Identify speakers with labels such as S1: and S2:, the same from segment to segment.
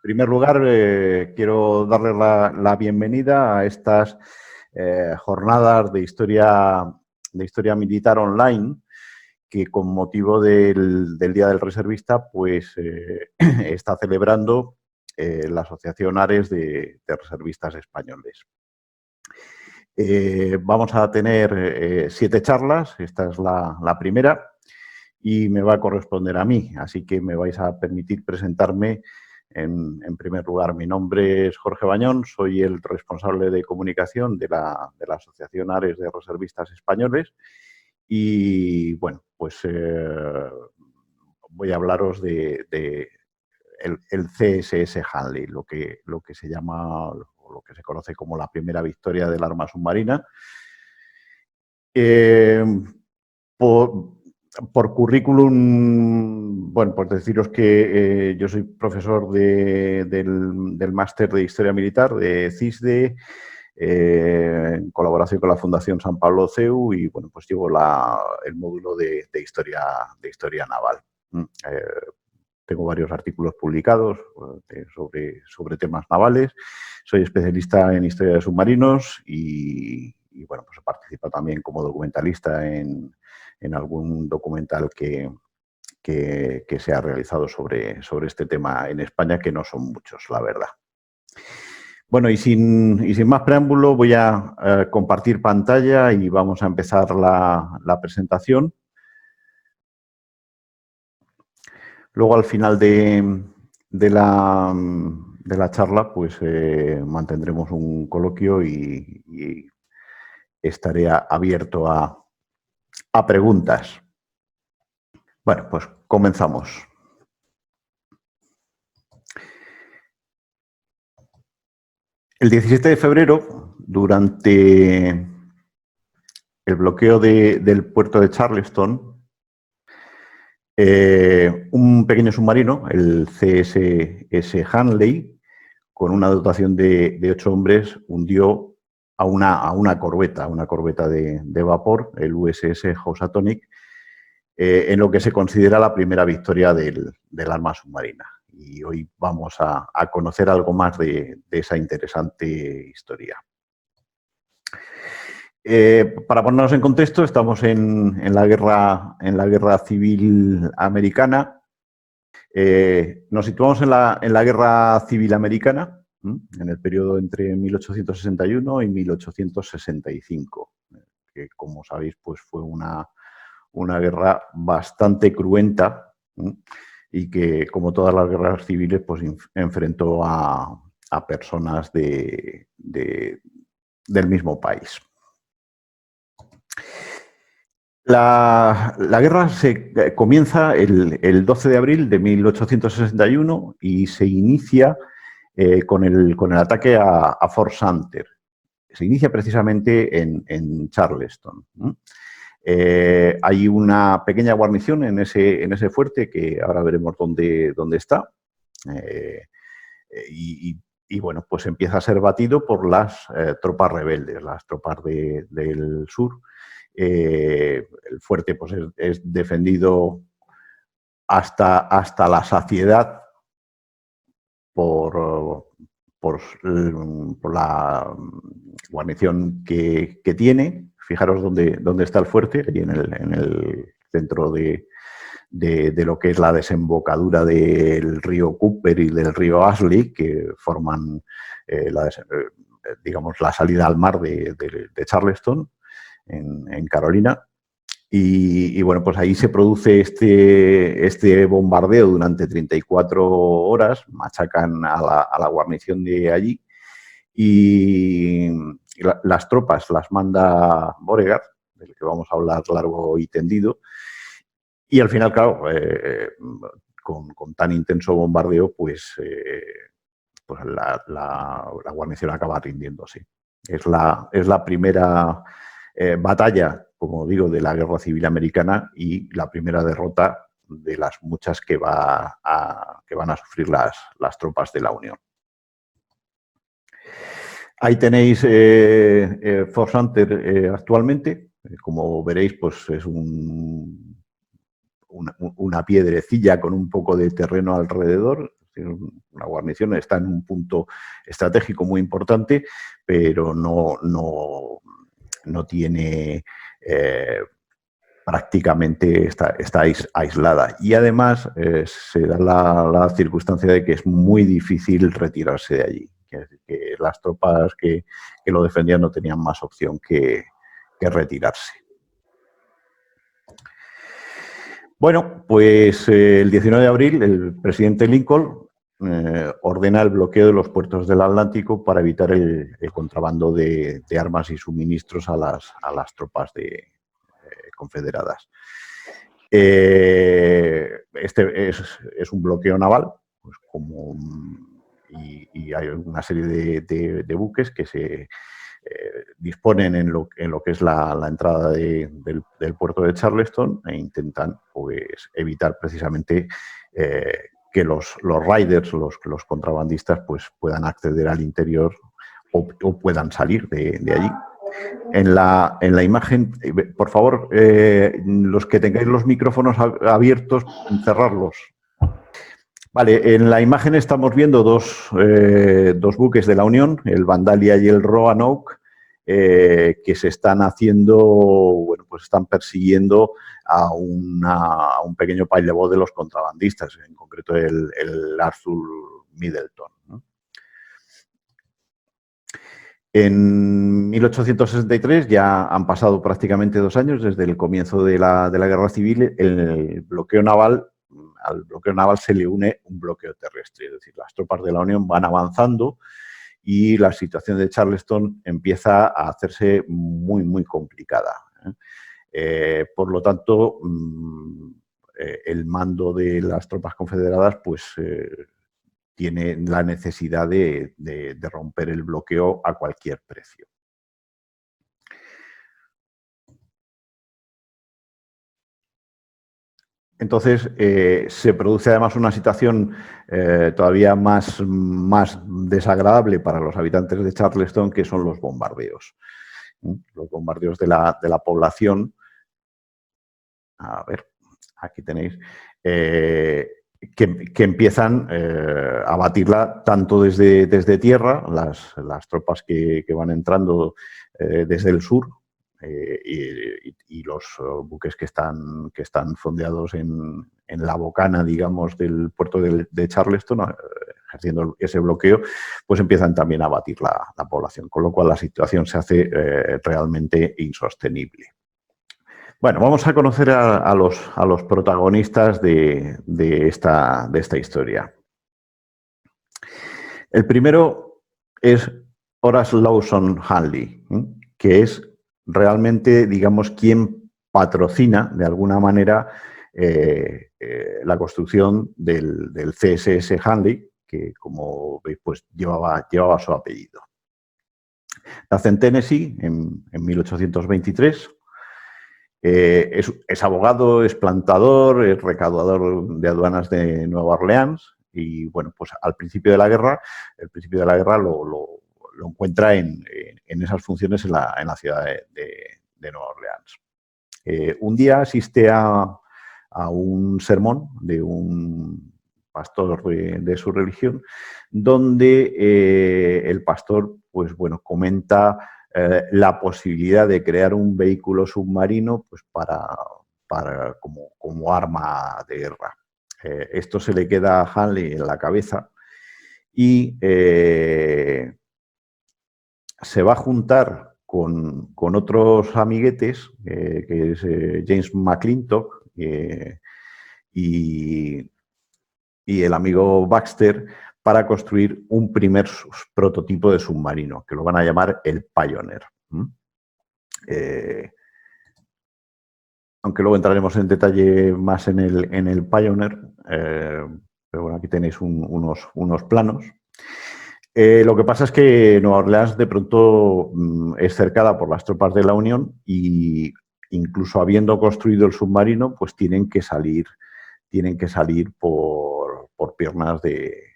S1: primer lugar, quiero darles la bienvenida a estas jornadas de historia militar online que con motivo del Día del Reservista pues, está celebrando la Asociación Ares de Reservistas Españoles. Vamos a tener 7 charlas, esta es la primera y me va a corresponder a mí, así que me vais a permitir presentarme. En primer lugar, mi nombre es Jorge Bañón, soy el responsable de comunicación de la Asociación Ares de Reservistas Españoles y, bueno, pues voy a hablaros de el CSS Hanley, lo que se llama, o lo que se conoce como la primera victoria del arma submarina. Por currículum, bueno, pues deciros que yo soy profesor del máster de Historia Militar de CISDE, en colaboración con la Fundación San Pablo CEU y, bueno, pues llevo el módulo de historia naval. Tengo varios artículos publicados sobre temas navales. Soy especialista en historia de submarinos y bueno, pues he participado también como documentalista en algún documental que se ha realizado sobre este tema en España, que no son muchos, la verdad. Bueno, y sin más preámbulo, voy a compartir pantalla y vamos a empezar la presentación. Luego, al final de la charla, pues mantendremos un coloquio y estaré abierto a preguntas. Bueno, pues comenzamos. El 17 de febrero, durante el bloqueo del puerto de Charleston, un pequeño submarino, el CSS Hanley, con una dotación de 8 hombres, hundió a una corbeta de vapor, el USS Housatonic, en lo que se considera la primera victoria del arma submarina. Y hoy vamos a conocer algo más de esa interesante historia. Para ponernos en contexto, estamos en la guerra civil americana. Nos situamos en la guerra civil americana, en el periodo entre 1861 y 1865, que, como sabéis, pues fue una guerra bastante cruenta y que, como todas las guerras civiles, pues enfrentó a personas del mismo país. La guerra comienza el 12 de abril de 1861 y se inicia con el ataque a Fort Sumter. Se inicia precisamente en Charleston. Hay una pequeña guarnición en ese fuerte, que ahora veremos dónde está. Y bueno, pues empieza a ser batido por las tropas rebeldes, las tropas del sur. El fuerte pues es defendido hasta la saciedad por la guarnición que tiene. Fijaros dónde está el fuerte, allí en el centro de lo que es la desembocadura del río Cooper y del río Ashley, que forman digamos, la salida al mar de Charleston, en Carolina. Y bueno, pues ahí se produce este bombardeo durante 34 horas, machacan a la guarnición de allí y las tropas las manda Beauregard, del que vamos a hablar largo y tendido, y al final, claro, con tan intenso bombardeo, pues la guarnición acaba rindiéndose. Es la primera batalla, como digo, de la Guerra Civil Americana y la primera derrota de las muchas que van a sufrir las tropas de la Unión. Ahí tenéis Fort Sumter actualmente. Como veréis, pues es una piedrecilla con un poco de terreno alrededor. Una guarnición está en un punto estratégico muy importante, pero no tiene... prácticamente está aislada. Y además se da la circunstancia de que es muy difícil retirarse de allí. Que las tropas que lo defendían no tenían más opción que retirarse. Bueno, pues el 19 de abril el presidente Lincoln ordena el bloqueo de los puertos del Atlántico para evitar el contrabando de armas y suministros a las tropas confederadas. Este es un bloqueo naval, pues y hay una serie de buques que se disponen en lo que es la entrada del puerto de Charleston e intentan pues evitar precisamente que los riders, los contrabandistas, pues puedan acceder al interior o puedan salir de allí. En la imagen, por favor, los que tengáis los micrófonos abiertos, cerrarlos. Vale, en la imagen estamos viendo dos buques de la Unión, el Vandalia y el Roanoke, que se están haciendo, bueno, pues están persiguiendo a un pequeño pileboat de los contrabandistas, en concreto el Arthur Middleton, ¿no? En 1863 ya han pasado prácticamente 2 años desde el comienzo de la Guerra Civil. Al bloqueo naval se le une un bloqueo terrestre, es decir, las tropas de la Unión van avanzando y la situación de Charleston empieza a hacerse muy, muy complicada. Por lo tanto, el mando de las tropas confederadas pues tiene la necesidad de romper el bloqueo a cualquier precio. Entonces, se produce además una situación todavía más desagradable para los habitantes de Charleston, que son los bombardeos. Los bombardeos de la población. A ver, aquí tenéis. Que empiezan a batirla tanto desde tierra, las tropas que van entrando desde el sur, y los buques que están fondeados en la bocana, digamos, del puerto de Charleston, ejerciendo ese bloqueo, pues empiezan también a batir la población, con lo cual la situación se hace realmente insostenible. Bueno, vamos a conocer a los protagonistas de esta historia. El primero es Horace Lawson Hanley, que es realmente, digamos, quien patrocina de alguna manera la construcción del CSS Hanley, que, como veis, pues llevaba su apellido. Nace en Tennessee en 1823. Es abogado, es plantador, es recaudador de aduanas de Nueva Orleans y, bueno, pues al principio de la guerra, lo encuentra en esas funciones en la ciudad de Nueva Orleans. Un día asiste a un sermón de un pastor de su religión, donde el pastor, pues bueno, comenta la posibilidad de crear un vehículo submarino pues como arma de guerra. Esto se le queda a Hanley en la cabeza y se va a juntar con otros amiguetes, que es James McClintock y el amigo Baxter, para construir un primer prototipo de submarino, que lo van a llamar el Pioneer. Aunque luego entraremos en detalle más en el Pioneer, pero bueno, aquí tenéis unos planos. Lo que pasa es que Nueva Orleans de pronto es cercada por las tropas de la Unión y incluso habiendo construido el submarino, pues tienen que salir por piernas de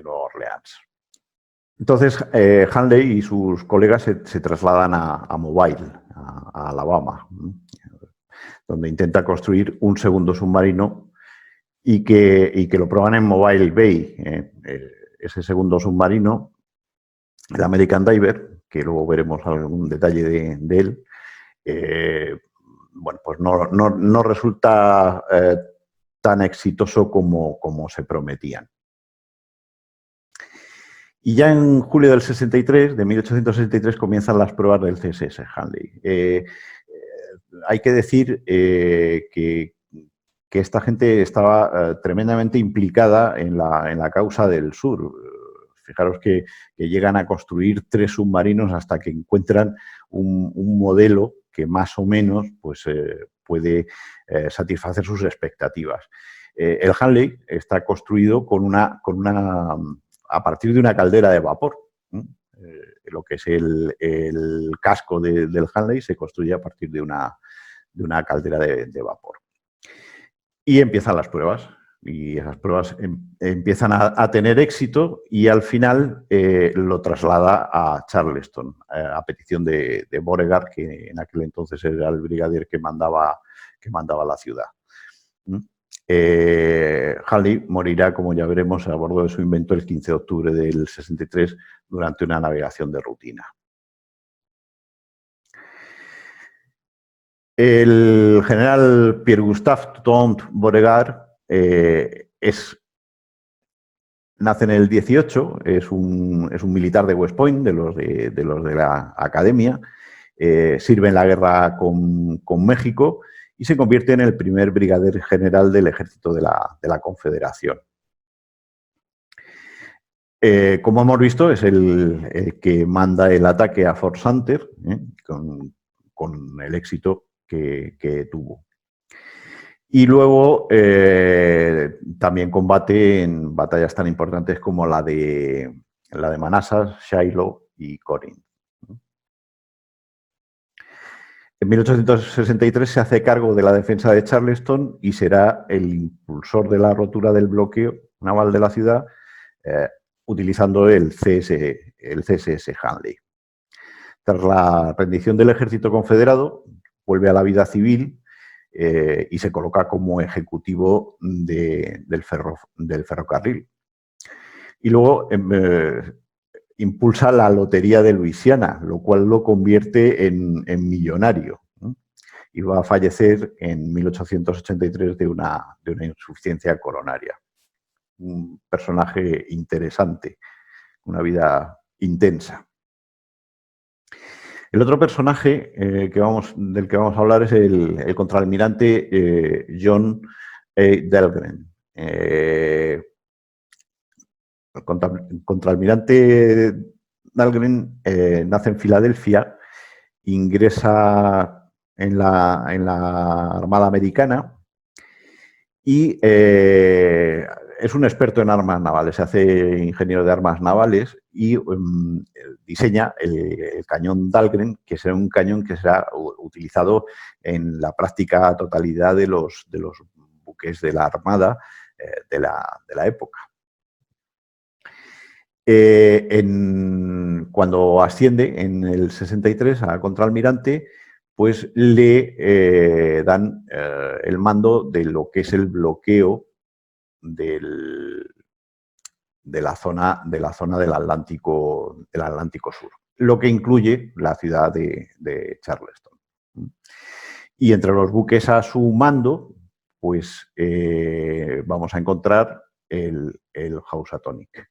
S1: Nueva Orleans. Entonces, Hanley y sus colegas se trasladan a Mobile, a Alabama, donde intenta construir un segundo submarino y que lo prueban en Mobile Bay, ese segundo submarino, el American Diver, que luego veremos algún detalle de él. Bueno, pues no resulta tan exitoso como se prometían. Y ya en julio del 63, de 1863, comienzan las pruebas del CSS Handley. Hay que decir que esta gente estaba tremendamente implicada en la causa del sur. Fijaros que llegan a construir 3 submarinos hasta que encuentran un modelo que más o menos pues, puede satisfacer sus expectativas. El Handley está construido a partir de una caldera de vapor. Lo que es el casco del Handley se construye a partir de una caldera de vapor. Y empiezan las pruebas. Y esas pruebas empiezan a tener éxito y al final lo traslada a Charleston, a petición de Beauregard, que en aquel entonces era el brigadier que mandaba la ciudad. Handley morirá, como ya veremos, a bordo de su invento el 15 de octubre del 63 durante una navegación de rutina. El general Pierre-Gustave Toussaint Beauregard nace en el 18, es un militar de West Point, de los de la academia, sirve en la guerra con México y se convierte en el primer brigadier general del ejército de la Confederación. Como hemos visto, es el que manda el ataque a Fort Sumter, con el éxito que tuvo. Y luego también combate en batallas tan importantes como la de Manassas, Shiloh y Corinth. En 1863 se hace cargo de la defensa de Charleston y será el impulsor de la rotura del bloqueo naval de la ciudad utilizando el CSS Handley. Tras la rendición del ejército confederado, vuelve a la vida civil y se coloca como ejecutivo del ferrocarril. Y luego impulsa la Lotería de Luisiana, lo cual lo convierte en millonario. Y va a fallecer en 1883 de una insuficiencia coronaria. Un personaje interesante, una vida intensa. El otro personaje del que vamos a hablar es el contraalmirante John A. Dahlgren. El contraalmirante Dahlgren nace en Filadelfia, ingresa en la Armada Americana y es un experto en armas navales, se hace ingeniero de armas navales y diseña el cañón Dahlgren, que será un cañón que será utilizado en la práctica totalidad de los buques de la Armada de la época. Cuando asciende en el 63 a contraalmirante, pues le dan el mando de lo que es el bloqueo de la zona del Atlántico Sur, lo que incluye la ciudad de Charleston. Y entre los buques a su mando, pues vamos a encontrar el Housatonic,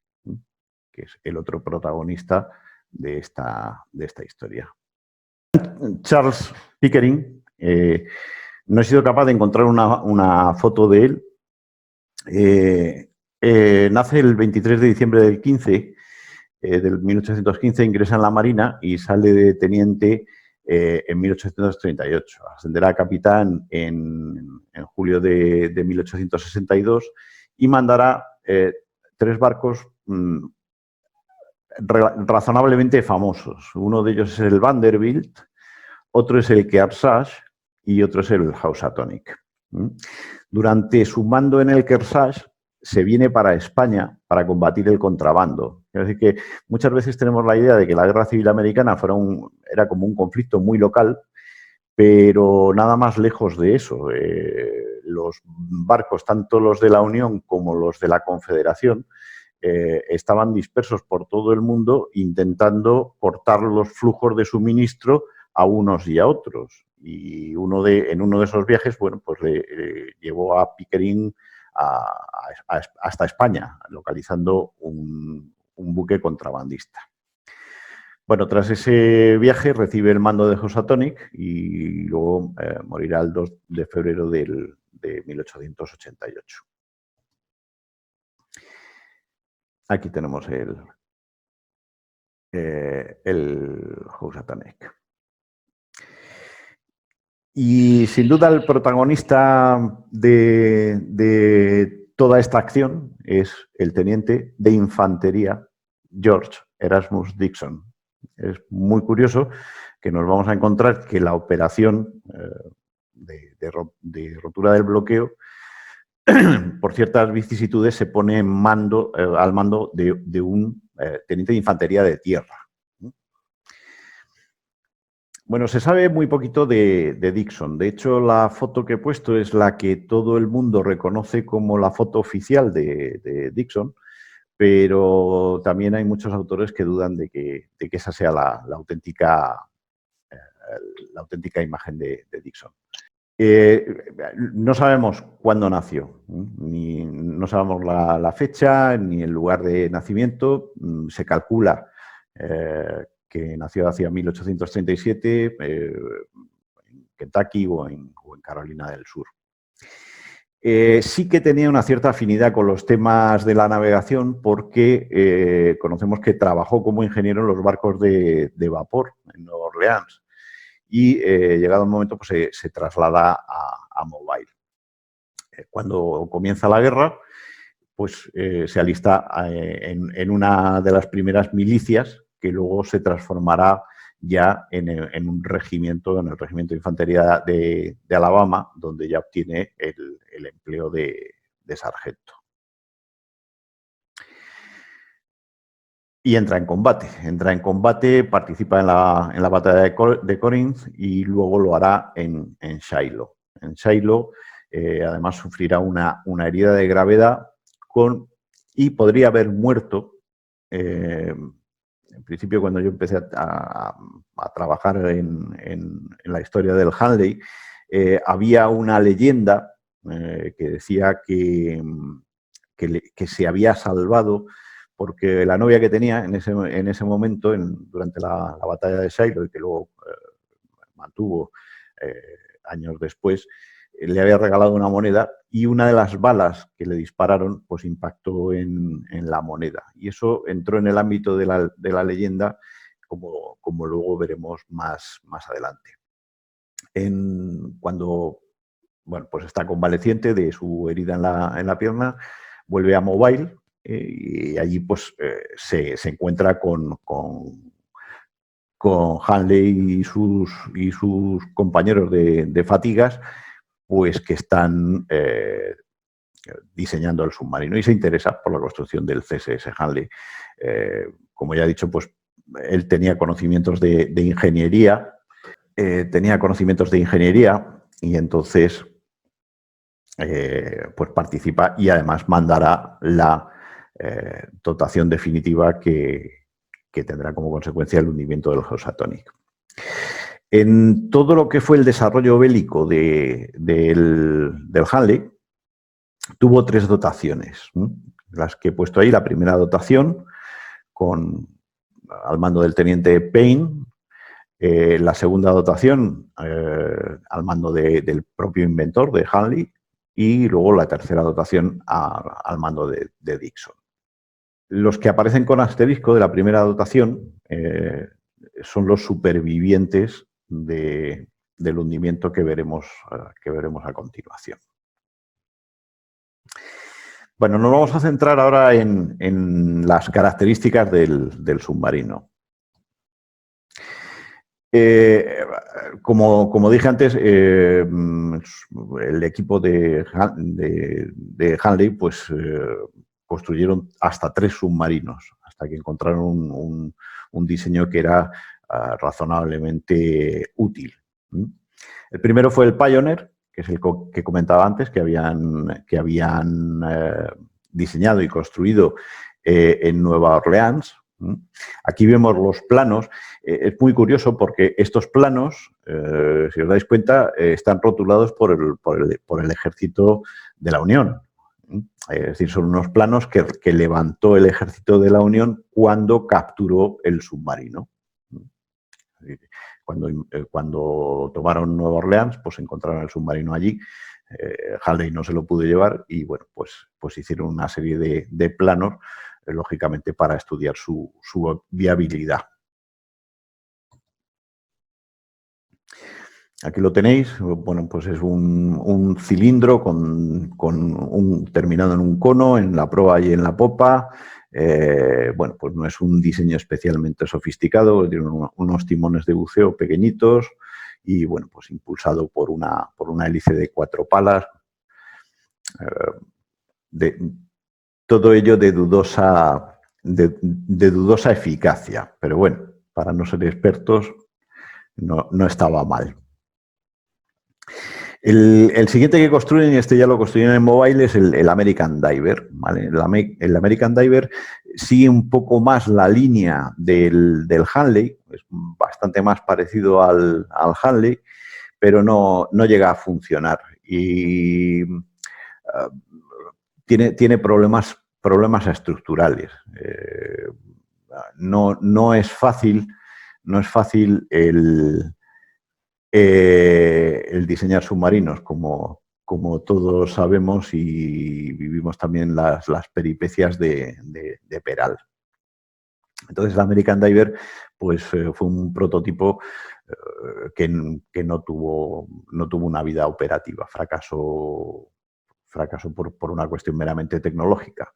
S1: que es el otro protagonista de esta historia. Charles Pickering, no he sido capaz de encontrar una foto de él. Nace el 23 de diciembre del 1815, ingresa en la Marina y sale de teniente en 1838. Ascenderá a capitán en julio de 1862 y mandará 3 barcos razonablemente famosos. Uno de ellos es el Vanderbilt, otro es el Kearsarge y otro es el Housatonic. Durante su mando en el Kearsarge se viene para España para combatir el contrabando. Es decir, que muchas veces tenemos la idea de que la Guerra Civil Americana era como un conflicto muy local, pero nada más lejos de eso. los barcos, tanto los de la Unión como los de la Confederación, estaban dispersos por todo el mundo intentando cortar los flujos de suministro a unos y a otros. Y en uno de esos viajes, bueno, pues le llevó a Pickering hasta España, localizando un buque contrabandista. Bueno, tras ese viaje recibe el mando de Housatonic y luego morirá el 2 de febrero de 1888. Aquí tenemos el Housatonic. Y sin duda el protagonista de toda esta acción es el teniente de infantería George Erasmus Dixon. Es muy curioso que nos vamos a encontrar que la operación de rotura del bloqueo, por ciertas vicisitudes, se pone al mando de un teniente de infantería de tierra. Bueno, se sabe muy poquito de Dixon. De hecho, la foto que he puesto es la que todo el mundo reconoce como la foto oficial de Dixon, pero también hay muchos autores que dudan de que esa sea la auténtica imagen de Dixon. No sabemos cuándo nació, no sabemos la fecha ni el lugar de nacimiento. Se calcula que nació hacia 1837 en Kentucky o en Carolina del Sur. Sí que tenía una cierta afinidad con los temas de la navegación porque conocemos que trabajó como ingeniero en los barcos de vapor en Nueva Orleans y llegado el momento pues, se traslada a Mobile. Cuando comienza la guerra, pues se alista en una de las primeras milicias que luego se transformará ya en un regimiento, en el Regimiento de Infantería de Alabama, donde ya obtiene el empleo de sargento. Y entra en combate, participa en la batalla de Corinth y luego lo hará en Shiloh. En Shiloh, además, sufrirá una herida de gravedad y podría haber muerto. En principio, cuando yo empecé a trabajar en la historia del Hanley, había una leyenda que decía que se había salvado porque la novia que tenía en ese momento, durante la batalla de Shiloh, y que luego mantuvo años después, le había regalado una moneda y una de las balas que le dispararon pues impactó en la moneda. Y eso entró en el ámbito de la leyenda, como luego veremos más adelante. Cuando pues está convaleciente de su herida en la pierna, vuelve a Mobile y allí pues se encuentra con Hanley y sus compañeros de fatigas, pues que están diseñando el submarino y se interesa por la construcción del CSS Hanley. Como ya he dicho, pues él tenía conocimientos de ingeniería, y entonces pues participa y además mandará la dotación definitiva que tendrá como consecuencia el hundimiento del Housatonic. En todo lo que fue el desarrollo bélico del Hanley, tuvo 3 dotaciones, las que he puesto ahí. La primera dotación al mando del teniente Payne, la segunda dotación al mando del propio inventor de Hanley y luego la tercera dotación al mando de Dixon. Los que aparecen con asterisco de la primera dotación son los supervivientes del hundimiento que veremos a continuación. Bueno, nos vamos a centrar ahora en las características del submarino. Como dije antes, el equipo de Hanley pues, construyeron hasta 3 submarinos, hasta que encontraron un diseño que era razonablemente útil. El primero fue el Pioneer, que es el que comentaba antes, que habían diseñado y construido en Nueva Orleans. Aquí vemos los planos. Es muy curioso porque estos planos, si os dais cuenta, están rotulados por el Ejército de la Unión. Es decir, son unos planos que levantó el Ejército de la Unión cuando capturó el submarino. Cuando tomaron Nueva Orleans, pues encontraron el submarino allí. Halley no se lo pudo llevar y, bueno, pues hicieron una serie de planos, lógicamente, para estudiar su viabilidad. Aquí lo tenéis. Bueno, pues es un cilindro terminado en un cono, en la proa y en la popa. Bueno, pues no es un diseño especialmente sofisticado, tiene unos timones de buceo pequeñitos y, bueno, pues impulsado por una hélice de 4 palas. Todo ello de dudosa eficacia, pero bueno, para no ser expertos no estaba mal. El siguiente que construyen, y este ya lo construyeron en Mobile, es el American Diver. ¿Vale? El American Diver sigue un poco más la línea del Handley, es bastante más parecido al Handley, pero no llega a funcionar. Y tiene problemas estructurales. No es fácil el diseñar submarinos, como todos sabemos y vivimos también las peripecias de Peral. Entonces, el American Diver pues, fue un prototipo que no tuvo una vida operativa, fracasó por una cuestión meramente tecnológica.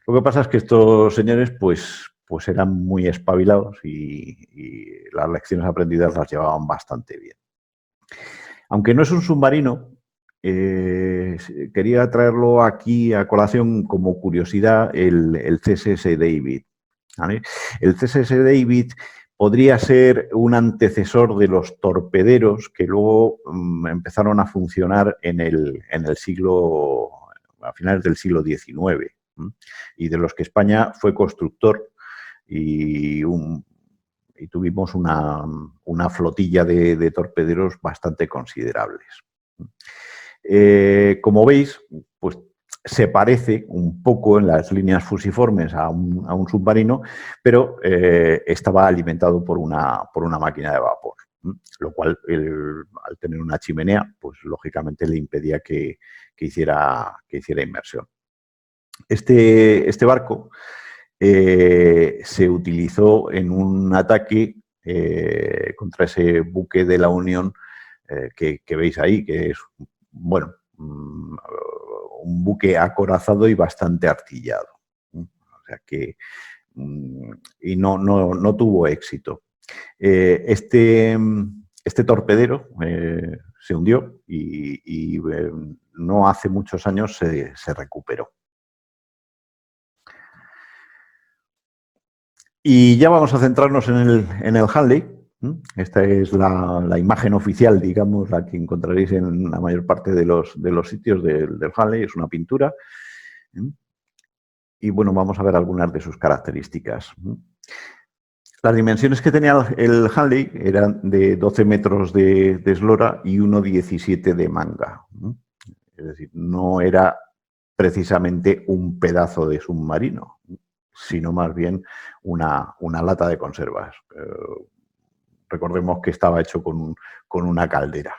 S1: Lo que pasa es que estos señores pues eran muy espabilados y las lecciones aprendidas las llevaban bastante bien. Aunque no es un submarino, quería traerlo aquí a colación como curiosidad el CSS David. ¿Vale? El CSS David podría ser un antecesor de los torpederos que luego empezaron a funcionar en el siglo, a finales del siglo XIX, y de los que España fue constructor y tuvimos una flotilla de torpederos bastante considerables. Como veis, pues se parece un poco en las líneas fusiformes a un submarino, pero estaba alimentado por una máquina de vapor, lo cual, al tener una chimenea, pues lógicamente le impedía que hiciera inmersión. Este barco se utilizó en un ataque contra ese buque de la Unión que veis ahí, que es, bueno, un buque acorazado y bastante artillado. O sea que y no tuvo éxito. Este torpedero se hundió y no hace muchos años se recuperó. Y ya vamos a centrarnos en el Handley. Esta es la imagen oficial, digamos, la que encontraréis en la mayor parte de los sitios del Handley. Es una pintura. Y bueno, vamos a ver algunas de sus características. Las dimensiones que tenía el Handley eran de 12 metros de eslora y 1,17 de manga. Es decir, no era precisamente un pedazo de submarino, sino más bien una lata de conservas. Recordemos que estaba hecho con una caldera.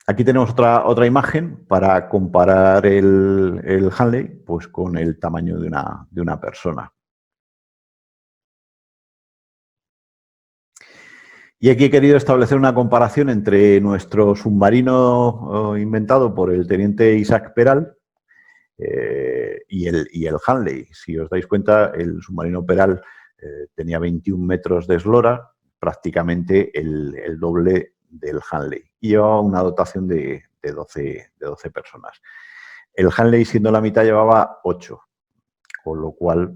S1: Aquí tenemos otra imagen para comparar el Handley pues, con el tamaño de una persona. Y aquí he querido establecer una comparación entre nuestro submarino inventado por el teniente Isaac Peral y el Handley. Si os dais cuenta, el submarino Peral tenía 21 metros de eslora, prácticamente el doble del Handley. Y llevaba una dotación de 12 personas. El Handley, siendo la mitad, llevaba 8, con lo cual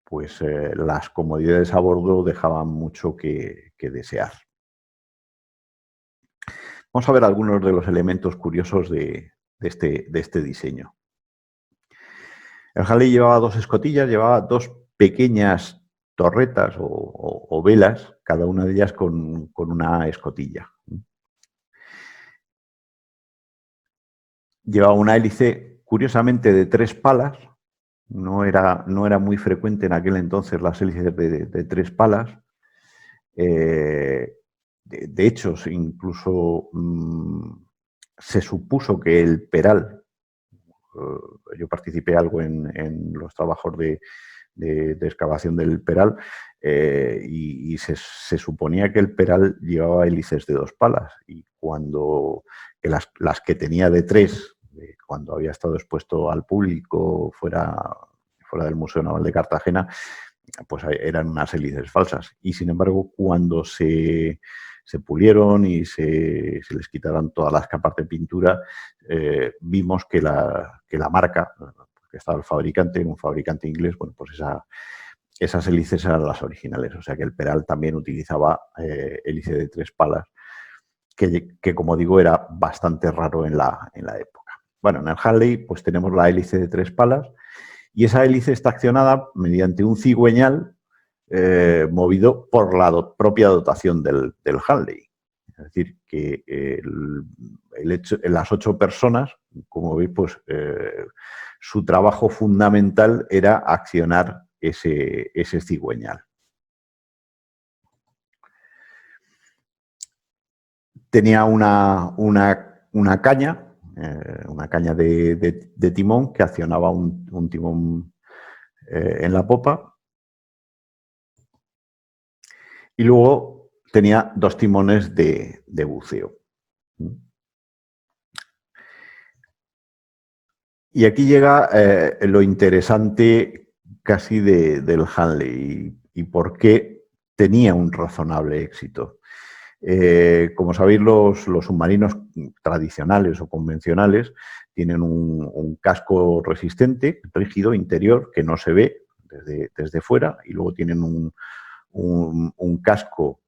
S1: pues, las comodidades a bordo dejaban mucho que desear. Vamos a ver algunos de los elementos curiosos de este diseño. El Halley llevaba dos escotillas, llevaba dos pequeñas torretas o velas, cada una de ellas con una escotilla. Llevaba una hélice, curiosamente, de 3 palas. No era muy frecuente en aquel entonces las hélices de 3 palas. De hecho, incluso se supuso que el peral, yo participé algo en los trabajos de excavación del peral, y se suponía que el peral llevaba hélices de 2 palas, y cuando las que tenía de 3, cuando había estado expuesto al público fuera del Museo Naval de Cartagena, pues eran unas hélices falsas. Y sin embargo, cuando se pulieron y se les quitaron todas las capas de pintura, vimos que la marca, que estaba el fabricante, un fabricante inglés, bueno, pues esas hélices eran las originales. O sea que el Peral también utilizaba hélice de 3 palas, que como digo, era bastante raro en la época. Bueno, en el Halley pues tenemos la hélice de 3 palas, y esa hélice está accionada mediante un cigüeñal movido por la propia dotación del Halley. Es decir, que las 8 personas, como veis, pues su trabajo fundamental era accionar ese cigüeñal. Tenía una caña de timón que accionaba un timón en la popa, y luego tenía 2 timones de buceo. Y aquí llega lo interesante casi del Halley y por qué tenía un razonable éxito. Como sabéis, los submarinos tradicionales o convencionales tienen un casco resistente, rígido, interior, que no se ve desde fuera, y luego tienen un casco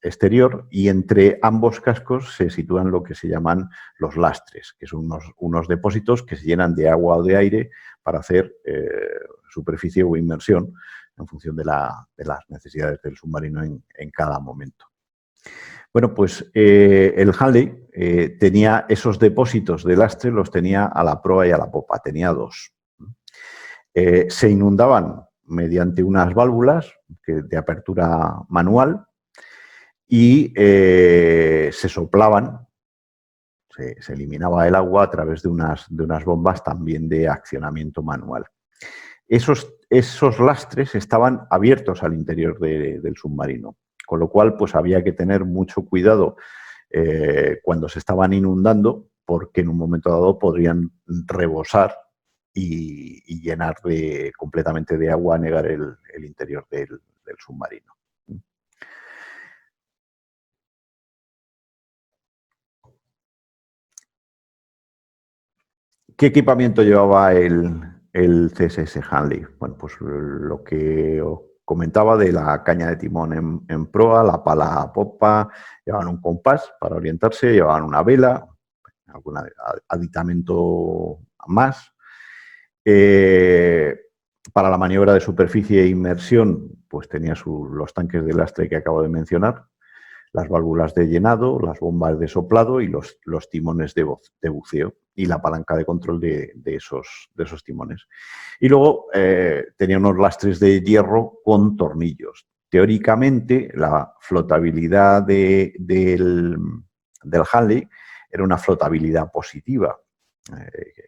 S1: exterior, y entre ambos cascos se sitúan lo que se llaman los lastres, que son unos depósitos que se llenan de agua o de aire para hacer superficie o inmersión en función de las necesidades del submarino en cada momento. Bueno, pues el Halley tenía esos depósitos de lastre, los tenía a la proa y a la popa, tenía 2. Se inundaban mediante unas válvulas de apertura manual, y se soplaban, se eliminaba el agua a través de unas bombas también de accionamiento manual. Esos lastres estaban abiertos al interior del submarino, con lo cual pues había que tener mucho cuidado cuando se estaban inundando, porque en un momento dado podrían rebosar y llenar completamente de agua, anegar el interior del submarino. ¿Qué equipamiento llevaba el CSS Halley? Bueno, pues lo que os comentaba de la caña de timón en proa, la pala a popa, llevaban un compás para orientarse, llevaban una vela, algún aditamento más. Para la maniobra de superficie e inmersión, pues tenía los tanques de lastre que acabo de mencionar, las válvulas de llenado, las bombas de soplado y los timones de buceo, y la palanca de control de esos timones. Y luego tenía unos lastres de hierro con tornillos. Teóricamente, la flotabilidad del Halley era una flotabilidad positiva.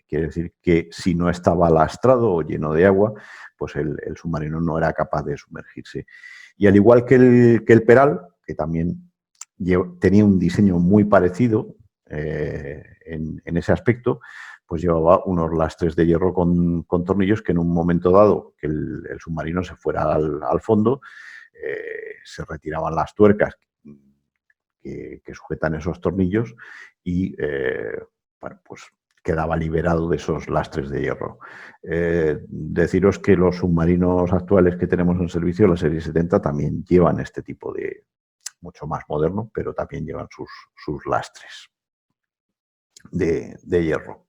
S1: Quiere decir que si no estaba lastrado o lleno de agua, pues el submarino no era capaz de sumergirse. Y al igual que el Peral, que también tenía un diseño muy parecido en ese aspecto, pues llevaba unos lastres de hierro con tornillos que en un momento dado que el submarino se fuera al fondo, se retiraban las tuercas que sujetan esos tornillos y bueno, pues quedaba liberado de esos lastres de hierro. Deciros que los submarinos actuales que tenemos en servicio, la serie 70, también llevan este tipo de mucho más moderno, pero también llevan sus lastres de hierro.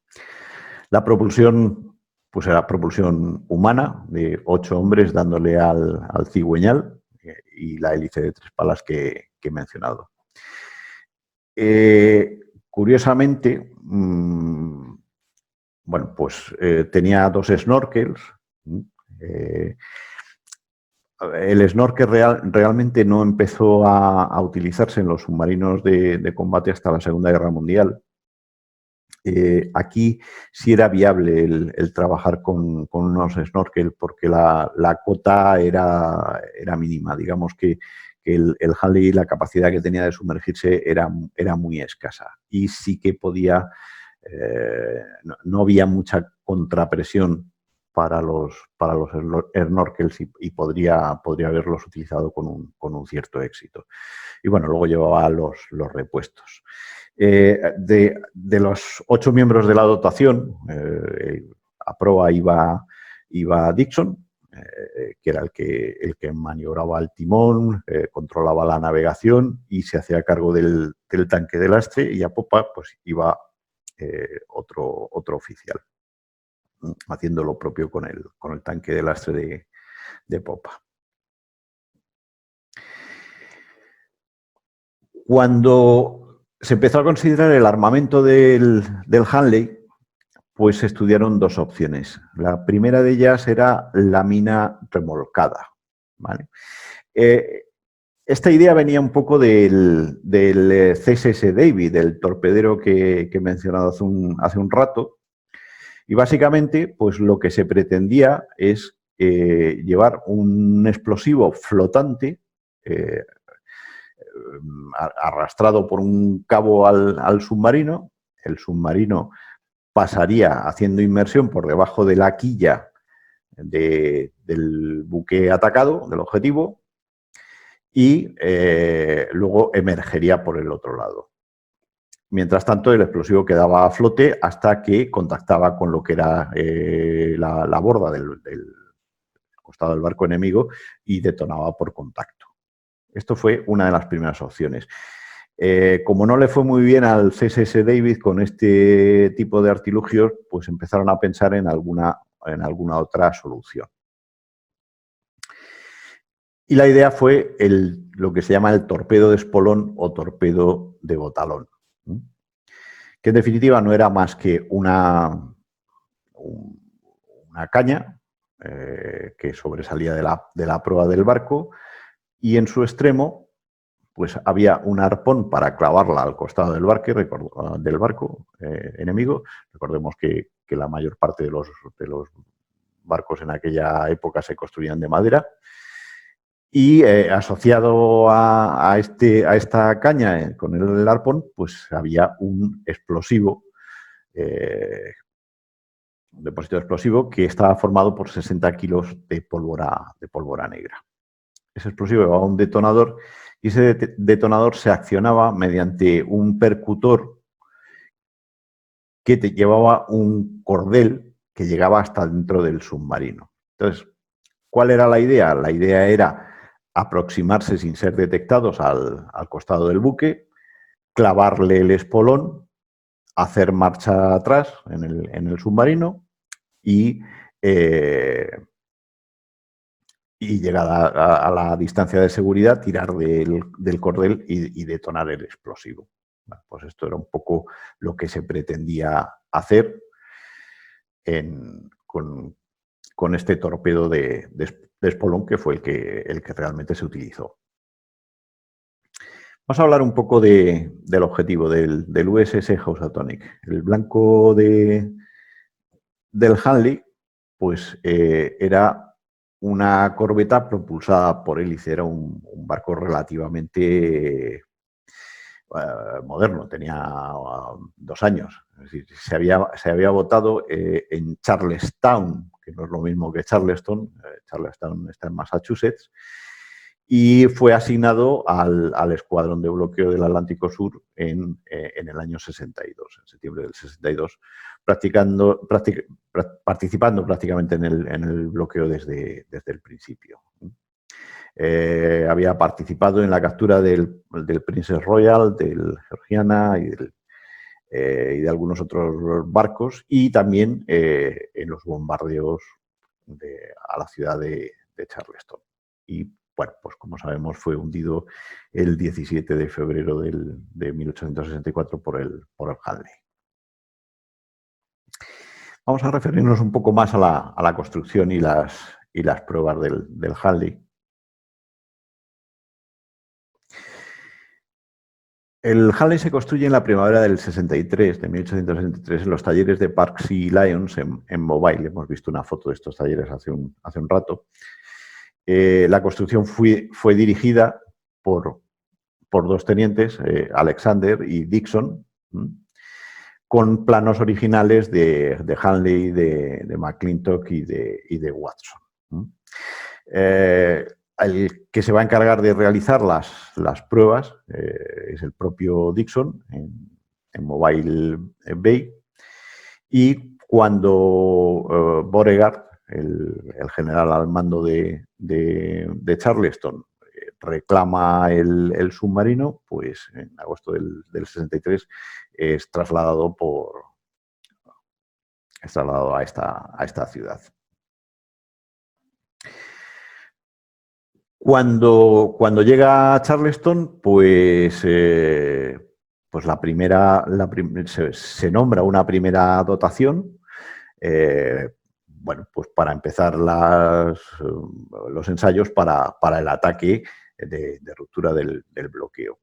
S1: La propulsión, pues era propulsión humana, de 8 hombres dándole al cigüeñal y la hélice de 3 palas que he mencionado. Curiosamente, bueno, pues tenía 2 snorkels. El snorkel realmente no empezó a utilizarse en los submarinos de combate hasta la Segunda Guerra Mundial. Aquí sí era viable el trabajar con unos snorkel porque la cota era mínima. Digamos que el Hanley, la capacidad que tenía de sumergirse era muy escasa y sí que podía, no había mucha contrapresión para los snorkels y podría haberlos utilizado con un cierto éxito. Y bueno, luego llevaba los repuestos. De los 8 miembros de la dotación, a proa iba Dixon, que era el que maniobraba el timón, controlaba la navegación y se hacía cargo del tanque de lastre, y a popa pues iba otro oficial, haciendo lo propio con el tanque de lastre de popa. Cuando se empezó a considerar el armamento del Hanley, pues se estudiaron 2 opciones. La primera de ellas era la mina remolcada, ¿vale? Esta idea venía un poco del CSS David, del torpedero que he mencionado hace un rato. Y básicamente, pues lo que se pretendía es llevar un explosivo flotante arrastrado por un cabo al submarino. El submarino pasaría haciendo inmersión por debajo de la quilla del buque atacado, del objetivo, y luego emergería por el otro lado. Mientras tanto, el explosivo quedaba a flote hasta que contactaba con lo que era la borda del costado del barco enemigo y detonaba por contacto. Esto fue una de las primeras opciones. Como no le fue muy bien al CSS David con este tipo de artilugios, pues empezaron a pensar en alguna otra solución. Y la idea fue lo que se llama el torpedo de espolón o torpedo de botalón, que en definitiva no era más que una caña que sobresalía de la proa del barco, y en su extremo pues había un arpón para clavarla al costado del barco enemigo. Recordemos que la mayor parte de los barcos en aquella época se construían de madera. Y asociado a esta caña con el arpón, pues había un explosivo, un depósito explosivo que estaba formado por 60 kilos de pólvora negra. Ese explosivo llevaba un detonador y ese detonador se accionaba mediante un percutor que llevaba un cordel que llegaba hasta dentro del submarino. Entonces, ¿cuál era la idea? La idea era aproximarse sin ser detectados al costado del buque, clavarle el espolón, hacer marcha atrás en el submarino y llegada a la distancia de seguridad, tirar del cordel y detonar el explosivo. Bueno, pues esto era un poco lo que se pretendía hacer con este torpedo de espolón, que fue el que realmente se utilizó. Vamos a hablar un poco del objetivo del USS Housatonic. El blanco del Hanley, pues era una corbeta propulsada por hélice. Era un barco relativamente moderno, tenía 2 años. Es decir, se había votado en Charlestown, que no es lo mismo que Charleston. Charlestown está en Massachusetts, y fue asignado al escuadrón de bloqueo del Atlántico Sur en el año 62, en septiembre del 62, participando prácticamente en el bloqueo desde el principio. había participado en la captura del Princess Royal, del Georgiana y de algunos otros barcos, y también en los bombardeos a la ciudad de Charleston. Y bueno, pues como sabemos, fue hundido el 17 de febrero de 1864 por el Hanley. Vamos a referirnos un poco más a la construcción y las pruebas del Hanley. El Hanley se construye en la primavera del 63, de 1863, en los talleres de Parksea Lyons en Mobile. Hemos visto una foto de estos talleres hace un rato. La construcción fue dirigida por dos tenientes, Alexander y Dixon, con planos originales de Hanley, de McClintock y de Watson. El que se va a encargar de realizar las pruebas es el propio Dixon en Mobile Bay, y cuando Beauregard, el general al mando de Charleston, reclama el submarino, pues en agosto del 63 es trasladado a esta ciudad. Cuando llega a Charleston, pues se nombra una primera dotación, bueno, pues para empezar los ensayos para el ataque de ruptura del bloqueo.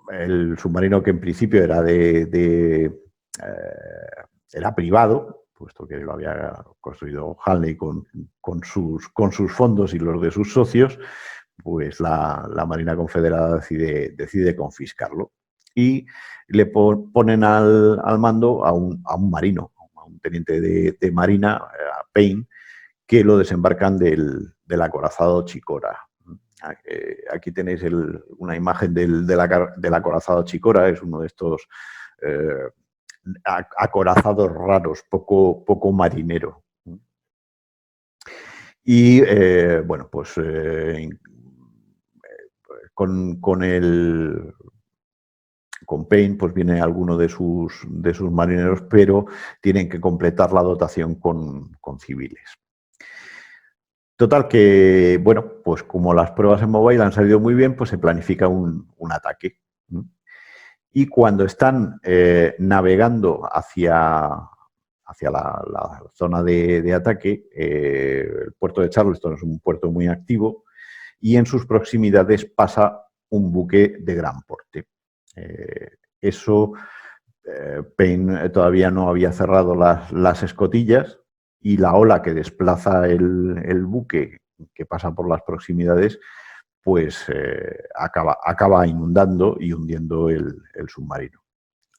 S1: El submarino, que en principio era era privado, puesto que lo había construido Hanley con sus fondos y los de sus socios, pues la Marina Confederada decide confiscarlo y le ponen al mando a un marino, a un teniente de Marina, a Payne, que lo desembarcan del acorazado Chicora. Aquí tenéis una imagen del acorazado Chicora. Es uno de estos acorazados raros, poco marinero. Y bueno, pues con Payne pues viene alguno de sus marineros, pero tienen que completar la dotación con civiles. Total que, bueno, pues como las pruebas en Mobile han salido muy bien, pues se planifica un ataque. Y cuando están navegando hacia la zona de ataque, el puerto de Charleston es un puerto muy activo y en sus proximidades pasa un buque de gran porte. Payne todavía no había cerrado las escotillas, y la ola que desplaza el buque, que pasa por las proximidades, pues acaba inundando y hundiendo el submarino.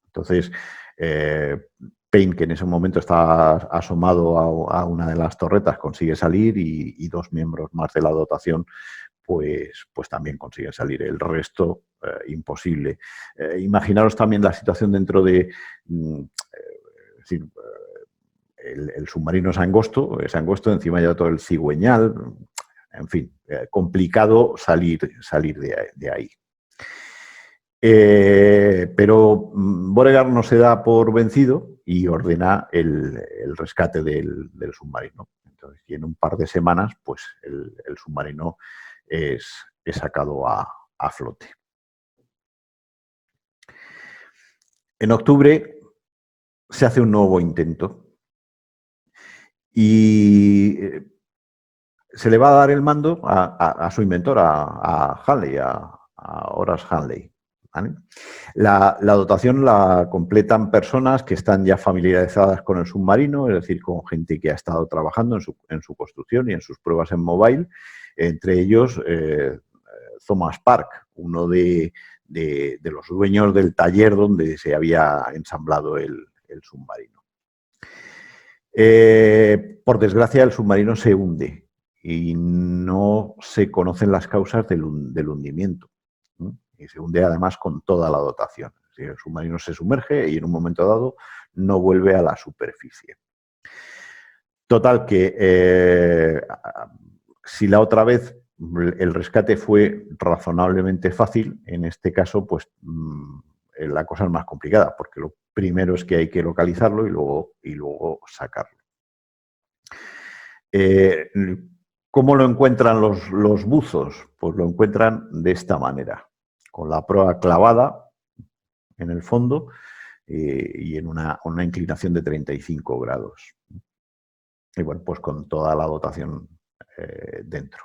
S1: Entonces, Payne, que en ese momento está asomado a una de las torretas, consigue salir, y dos miembros más de la dotación pues también consiguen salir. El resto, imposible. Imaginaros también la situación dentro de... es decir, el submarino es angosto, encima ya todo el cigüeñal, en fin, complicado salir de ahí. Pero Beauregard no se da por vencido y ordena el rescate del submarino. Entonces, y en un par de semanas, pues el submarino es sacado a flote. En octubre se hace un nuevo intento y se le va a dar el mando a su inventor, a Hanley, a Horace Hanley. ¿Vale? La dotación la completan personas que están ya familiarizadas con el submarino, es decir, con gente que ha estado trabajando en su construcción y en sus pruebas en Mobile, entre ellos Thomas Park, uno de los dueños del taller donde se había ensamblado el submarino. Por desgracia, el submarino se hunde y no se conocen las causas del hundimiento. Y se hunde además con toda la dotación. El submarino se sumerge y en un momento dado no vuelve a la superficie. Total que Si la otra vez el rescate fue razonablemente fácil, en este caso, pues la cosa es más complicada, porque lo primero es que hay que localizarlo y luego sacarlo. ¿Cómo lo encuentran los buzos? Pues lo encuentran de esta manera, con la proa clavada en el fondo y en una inclinación de 35 grados. Y bueno, pues con toda la dotación dentro.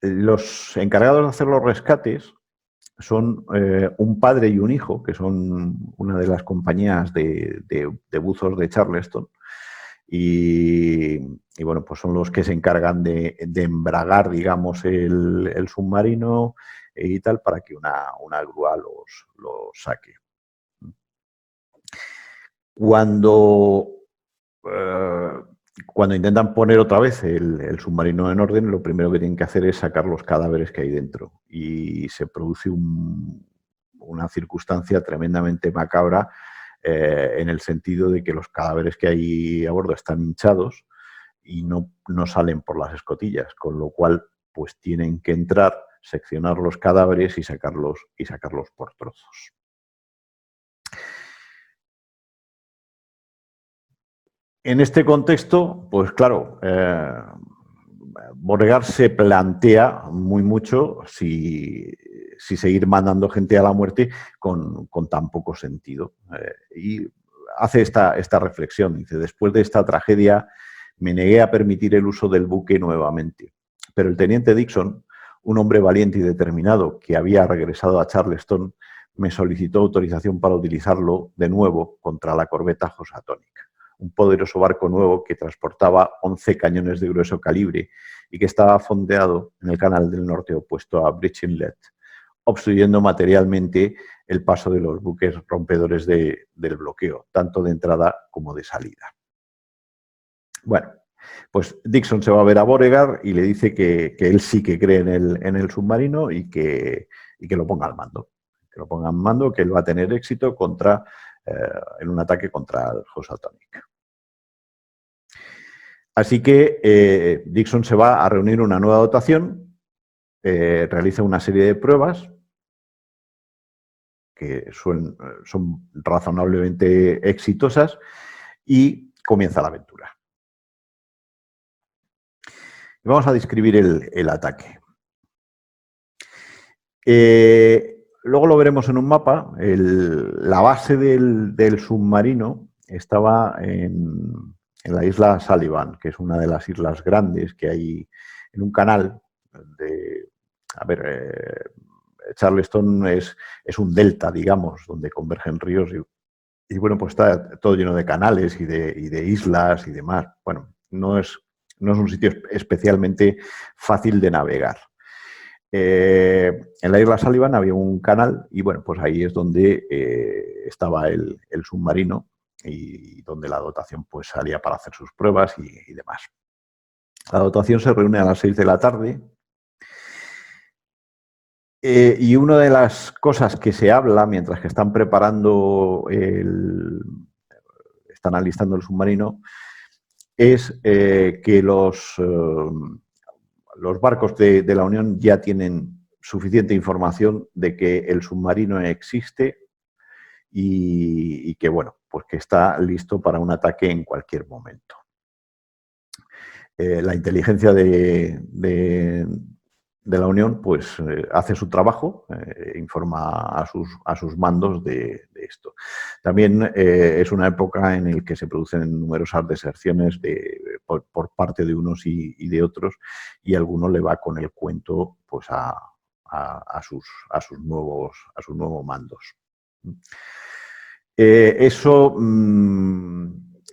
S1: Los encargados de hacer los rescates son un padre y un hijo, que son una de las compañías de buzos de Charleston. Y bueno, pues son los que se encargan de embragar, digamos, el submarino y tal, para que una grúa los saque. Cuando intentan poner otra vez el submarino en orden, lo primero que tienen que hacer es sacar los cadáveres que hay dentro. Y se produce una circunstancia tremendamente macabra en el sentido de que los cadáveres que hay a bordo están hinchados y no salen por las escotillas, con lo cual pues tienen que entrar, seccionar los cadáveres y sacarlos por trozos. En este contexto, pues claro, Beauregard se plantea mucho si seguir mandando gente a la muerte con tan poco sentido. Y hace esta reflexión, dice: después de esta tragedia me negué a permitir el uso del buque nuevamente. Pero el teniente Dixon, un hombre valiente y determinado que había regresado a Charleston, me solicitó autorización para utilizarlo de nuevo contra la corbeta Housatonic, un poderoso barco nuevo que transportaba 11 cañones de grueso calibre y que estaba fondeado en el canal del norte opuesto a Bridge Inlet, obstruyendo materialmente el paso de los buques rompedores del bloqueo, tanto de entrada como de salida. Bueno, pues Dixon se va a ver a Beauregard y le dice que él sí que cree en el submarino y que lo ponga al mando. Que lo ponga al mando, que él va a tener éxito en un ataque contra el Housatonic. Así que Dixon se va a reunir una nueva dotación, realiza una serie de pruebas que son razonablemente exitosas y comienza la aventura. Vamos a describir el ataque. Luego lo veremos en un mapa. La base del submarino estaba en la isla Sullivan, que es una de las islas grandes que hay en un canal Charleston es un delta, digamos, donde convergen ríos y bueno, pues está todo lleno de canales y de islas y demás. Bueno, no es un sitio especialmente fácil de navegar. En la isla Sullivan había un canal y bueno, pues ahí es donde estaba el submarino y donde la dotación pues salía para hacer sus pruebas y demás. La dotación se reúne a las 6 de la tarde y una de las cosas que se habla mientras que están preparando están alistando el submarino es que los barcos de la Unión ya tienen suficiente información de que el submarino existe y que, bueno, pues que está listo para un ataque en cualquier momento. La inteligencia de la Unión pues hace su trabajo, informa a sus mandos de esto. También es una época en la que se producen numerosas deserciones por parte de unos y de otros, y alguno le va con el cuento pues a sus nuevos mandos.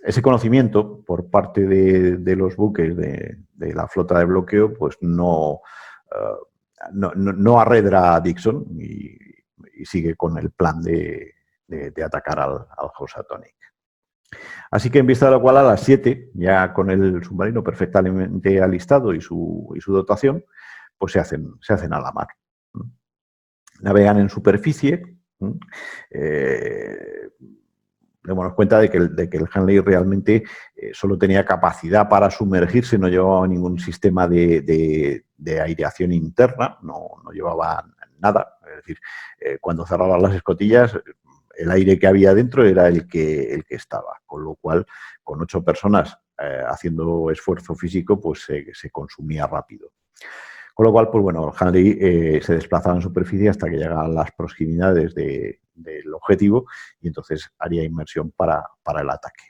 S1: Ese conocimiento por parte de los buques de la flota de bloqueo pues no arredra a Dixon y sigue con el plan de atacar al Housatonic. Así que en vista de lo cual a las 7, ya con el submarino perfectamente alistado y su dotación, pues se hacen a la mar. Navegan en superficie, démonos cuenta de que el Handley realmente solo tenía capacidad para sumergirse, no llevaba ningún sistema de aireación interna, no llevaba nada. Es decir, cuando cerraban las escotillas, el aire que había dentro era el que estaba, con lo cual, con 8 personas haciendo esfuerzo físico, pues se consumía rápido. Con lo cual, pues bueno, el Handley se desplazaba en superficie hasta que llegaba a las proximidades del objetivo y entonces haría inmersión para el ataque.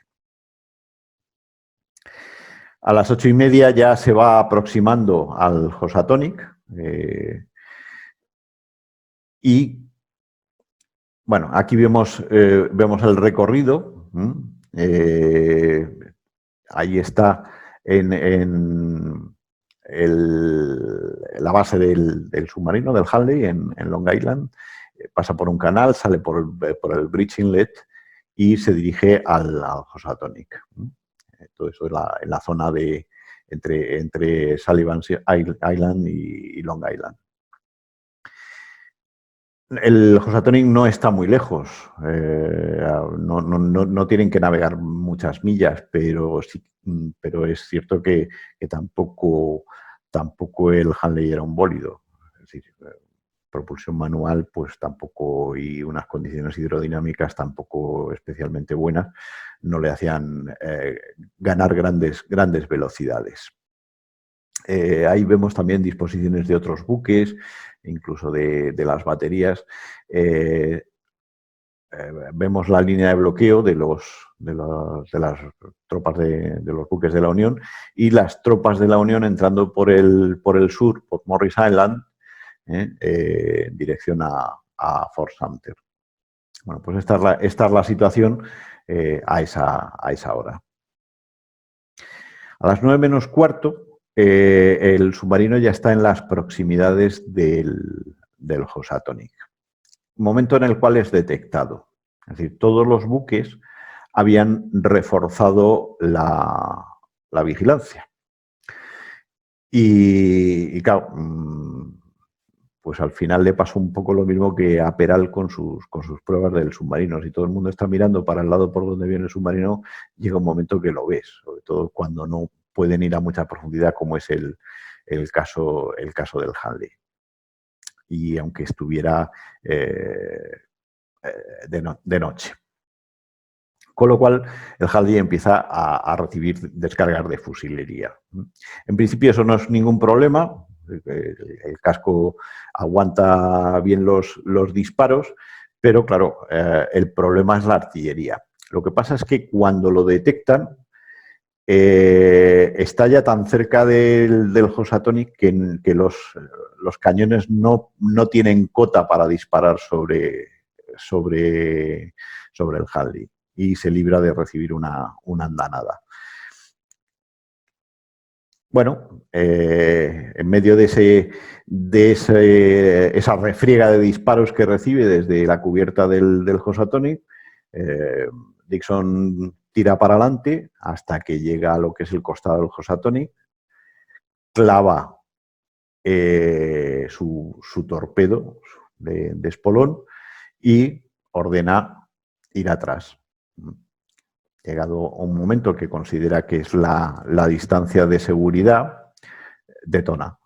S1: A las 8:30 ya se va aproximando al Housatonic y, bueno, aquí vemos el recorrido. Ahí está en la base del submarino, del Handley, en Long Island. Pasa por un canal, sale por el Bridge Inlet y se dirige al Housatonic. Todo eso en la zona entre Sullivan Island y Long Island. El Housatonic no está muy lejos, no tienen que navegar muchas millas, pero es cierto que tampoco el Handley era un bólido. Es decir, propulsión manual, pues tampoco, y unas condiciones hidrodinámicas tampoco especialmente buenas, no le hacían ganar grandes velocidades. Ahí vemos también disposiciones de otros buques, incluso de las baterías. Vemos la línea de bloqueo de las tropas de los buques de la Unión y las tropas de la Unión entrando por el sur, por Morris Island, en dirección a Fort Sumter. Bueno, pues esta es la situación a esa hora. A las 9 menos cuarto, el submarino ya está en las proximidades del Housatonic. Momento en el cual es detectado. Es decir, todos los buques habían reforzado la vigilancia. Y claro, pues al final le pasó un poco lo mismo que a Peral con sus pruebas del submarino. Si todo el mundo está mirando para el lado por donde viene el submarino, llega un momento que lo ves, sobre todo cuando no pueden ir a mucha profundidad, como es el caso del Handley. Y aunque estuviera de noche. Con lo cual, el Handley empieza a recibir descargas de fusilería. En principio eso no es ningún problema, el casco aguanta bien los disparos, pero claro, el problema es la artillería. Lo que pasa es que cuando lo detectan, está ya tan cerca del Housatonic que los cañones no tienen cota para disparar sobre el Handley y se libra de recibir una andanada. Bueno, en medio de esa refriega de disparos que recibe desde la cubierta del Housatonic, Dixon tira para adelante hasta que llega a lo que es el costado del Housatonic, clava su torpedo de espolón y ordena ir atrás. Llegado a un momento que considera que es la distancia de seguridad, detona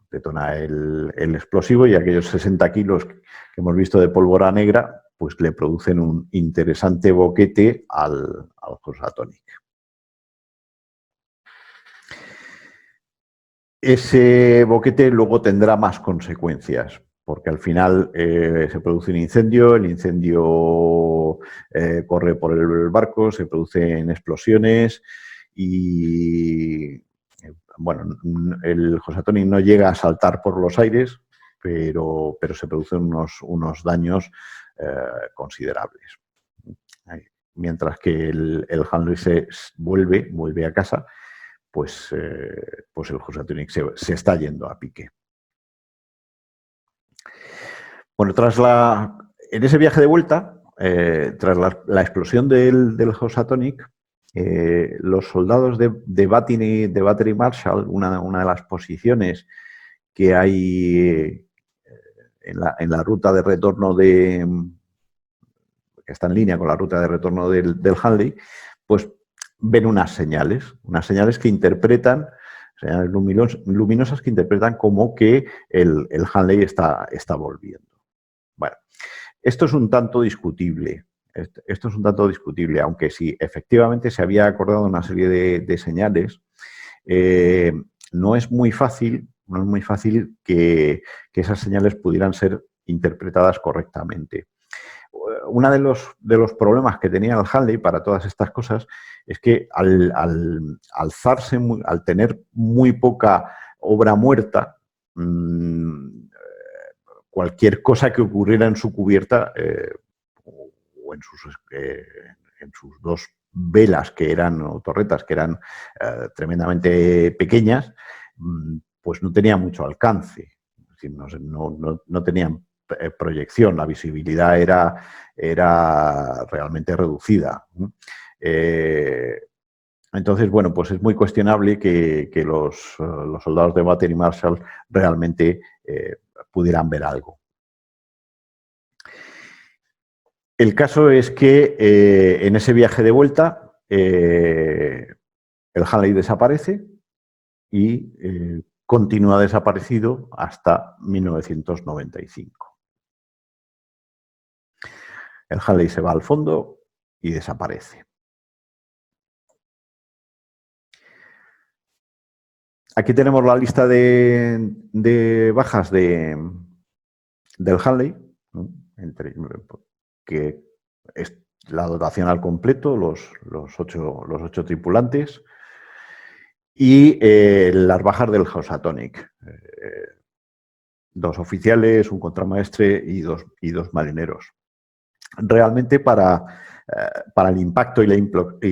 S1: el explosivo y aquellos 60 kilos que hemos visto de pólvora negra pues le producen un interesante boquete al Housatonic. Ese boquete luego tendrá más consecuencias, porque al final se produce un incendio, el incendio corre por el barco, se producen explosiones y, bueno, el Housatonic no llega a saltar por los aires, pero se producen unos daños considerables. Mientras que el Handley se vuelve a casa, pues el Housatonic se está yendo a pique. Bueno, en ese viaje de vuelta, tras la explosión del Housatonic, los soldados de Battery Marshall, una de las posiciones que hay en la ruta de retorno que está en línea con la ruta de retorno del Hanley, pues ven unas señales que interpretan, señales luminosas que interpretan como que el Hanley está volviendo. Bueno, esto es un tanto discutible. Esto es un tanto discutible, aunque sí, efectivamente se había acordado una serie de señales, no es muy fácil que esas señales pudieran ser interpretadas correctamente. Uno de los problemas que tenía el Hanley para todas estas cosas es que al alzarse, al tener muy poca obra muerta, cualquier cosa que ocurriera en su cubierta o en sus dos velas que eran, o torretas que eran tremendamente pequeñas, pues no tenía mucho alcance. Es decir, no tenían proyección, la visibilidad era realmente reducida. Entonces, bueno, pues es muy cuestionable que los soldados de Battle y Marshall realmente pudieran ver algo. El caso es que en ese viaje de vuelta el Hanley desaparece y continúa desaparecido hasta 1995. El Hanley se va al fondo y desaparece. Aquí tenemos la lista de bajas del Hanley, ¿no? Que es la dotación al completo, los 8 tripulantes, y las bajas del Housatonic. 2 oficiales, un contramaestre y dos marineros. Realmente para el impacto y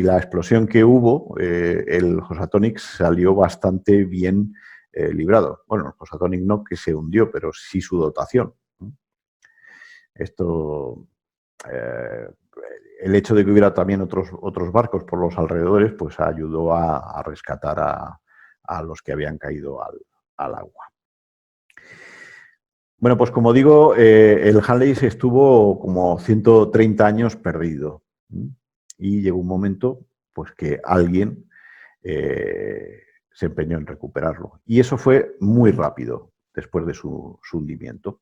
S1: la explosión que hubo, el Housatonic salió bastante bien librado. Bueno, el Housatonic no que se hundió, pero sí su dotación. Esto, el hecho de que hubiera también otros barcos por los alrededores, pues ayudó a rescatar a los que habían caído al agua. Bueno, pues como digo, el Hanley estuvo como 130 años perdido. Y llegó un momento pues, que alguien se empeñó en recuperarlo. Y eso fue muy rápido después de su hundimiento.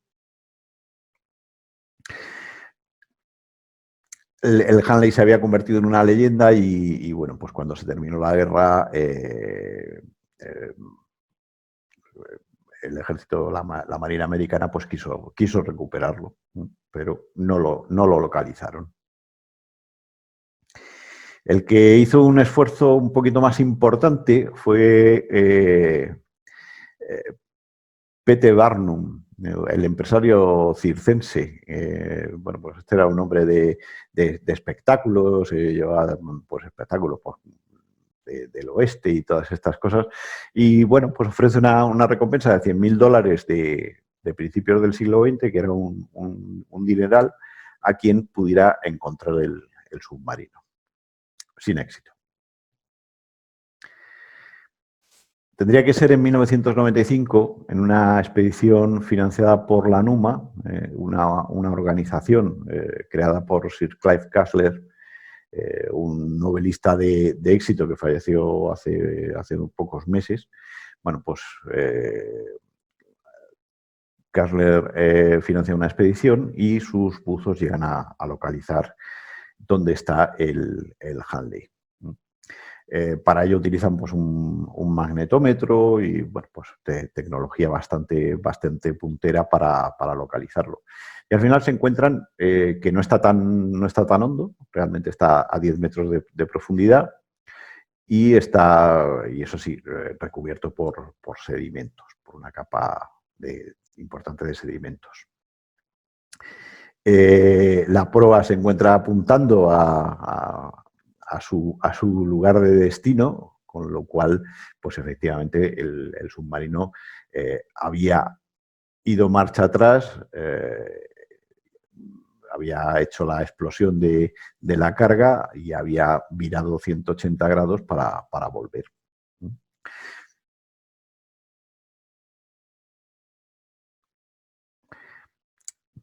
S1: El Hanley se había convertido en una leyenda y bueno, pues cuando se terminó la guerra, el ejército, la Marina americana, pues quiso recuperarlo, pero no lo localizaron. El que hizo un esfuerzo un poquito más importante fue Pete Barnum, el empresario circense. Bueno, pues este era un hombre de espectáculos, llevaba pues, espectáculos del oeste y todas estas cosas. Y bueno, pues ofrece una recompensa de $100.000 de principios del siglo XX, que era un dineral, a quien pudiera encontrar el submarino. Sin éxito. Tendría que ser en 1995, en una expedición financiada por la NUMA, una organización creada por Sir Clive Cussler, un novelista de éxito que falleció hace pocos meses. Bueno, pues Cussler financia una expedición y sus buzos llegan a localizar dónde está el Hanley. Para ello utilizan pues, un magnetómetro y bueno, pues, tecnología bastante puntera para localizarlo. Y al final se encuentran que no está tan hondo, realmente está a 10 metros de profundidad y está, y eso sí, recubierto por sedimentos, por una capa importante de sedimentos. La proa se encuentra apuntando a su lugar de destino, con lo cual, pues efectivamente, el submarino había ido marcha atrás, había hecho la explosión de la carga y había virado 180 grados para volver.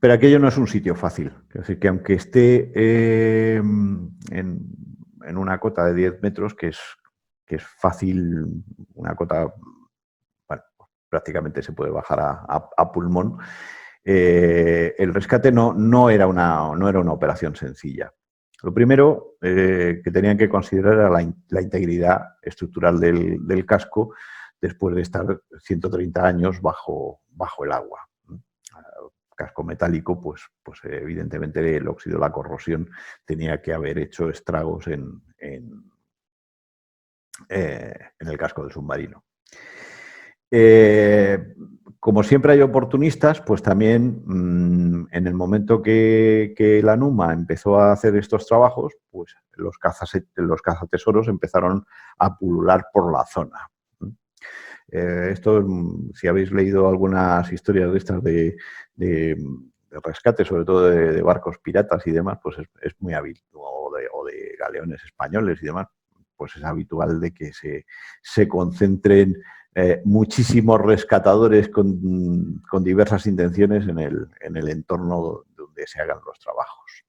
S1: Pero aquello no es un sitio fácil. Es decir, que aunque esté en una cota de 10 metros, que es fácil, una cota, bueno, prácticamente se puede bajar a pulmón, el rescate no era una operación sencilla. Lo primero que tenían que considerar era la integridad estructural del casco después de estar 130 años bajo el agua. Casco metálico, pues evidentemente el óxido, la corrosión, tenía que haber hecho estragos en el casco del submarino. Como siempre hay oportunistas, pues también en el momento que la NUMA empezó a hacer estos trabajos, pues los cazatesoros empezaron a pulular por la zona. Esto, si habéis leído algunas historias de estas de rescate, sobre todo de barcos piratas y demás, pues es muy habitual, o de galeones españoles y demás, pues es habitual de que se concentren muchísimos rescatadores con diversas intenciones en el entorno donde se hagan los trabajos.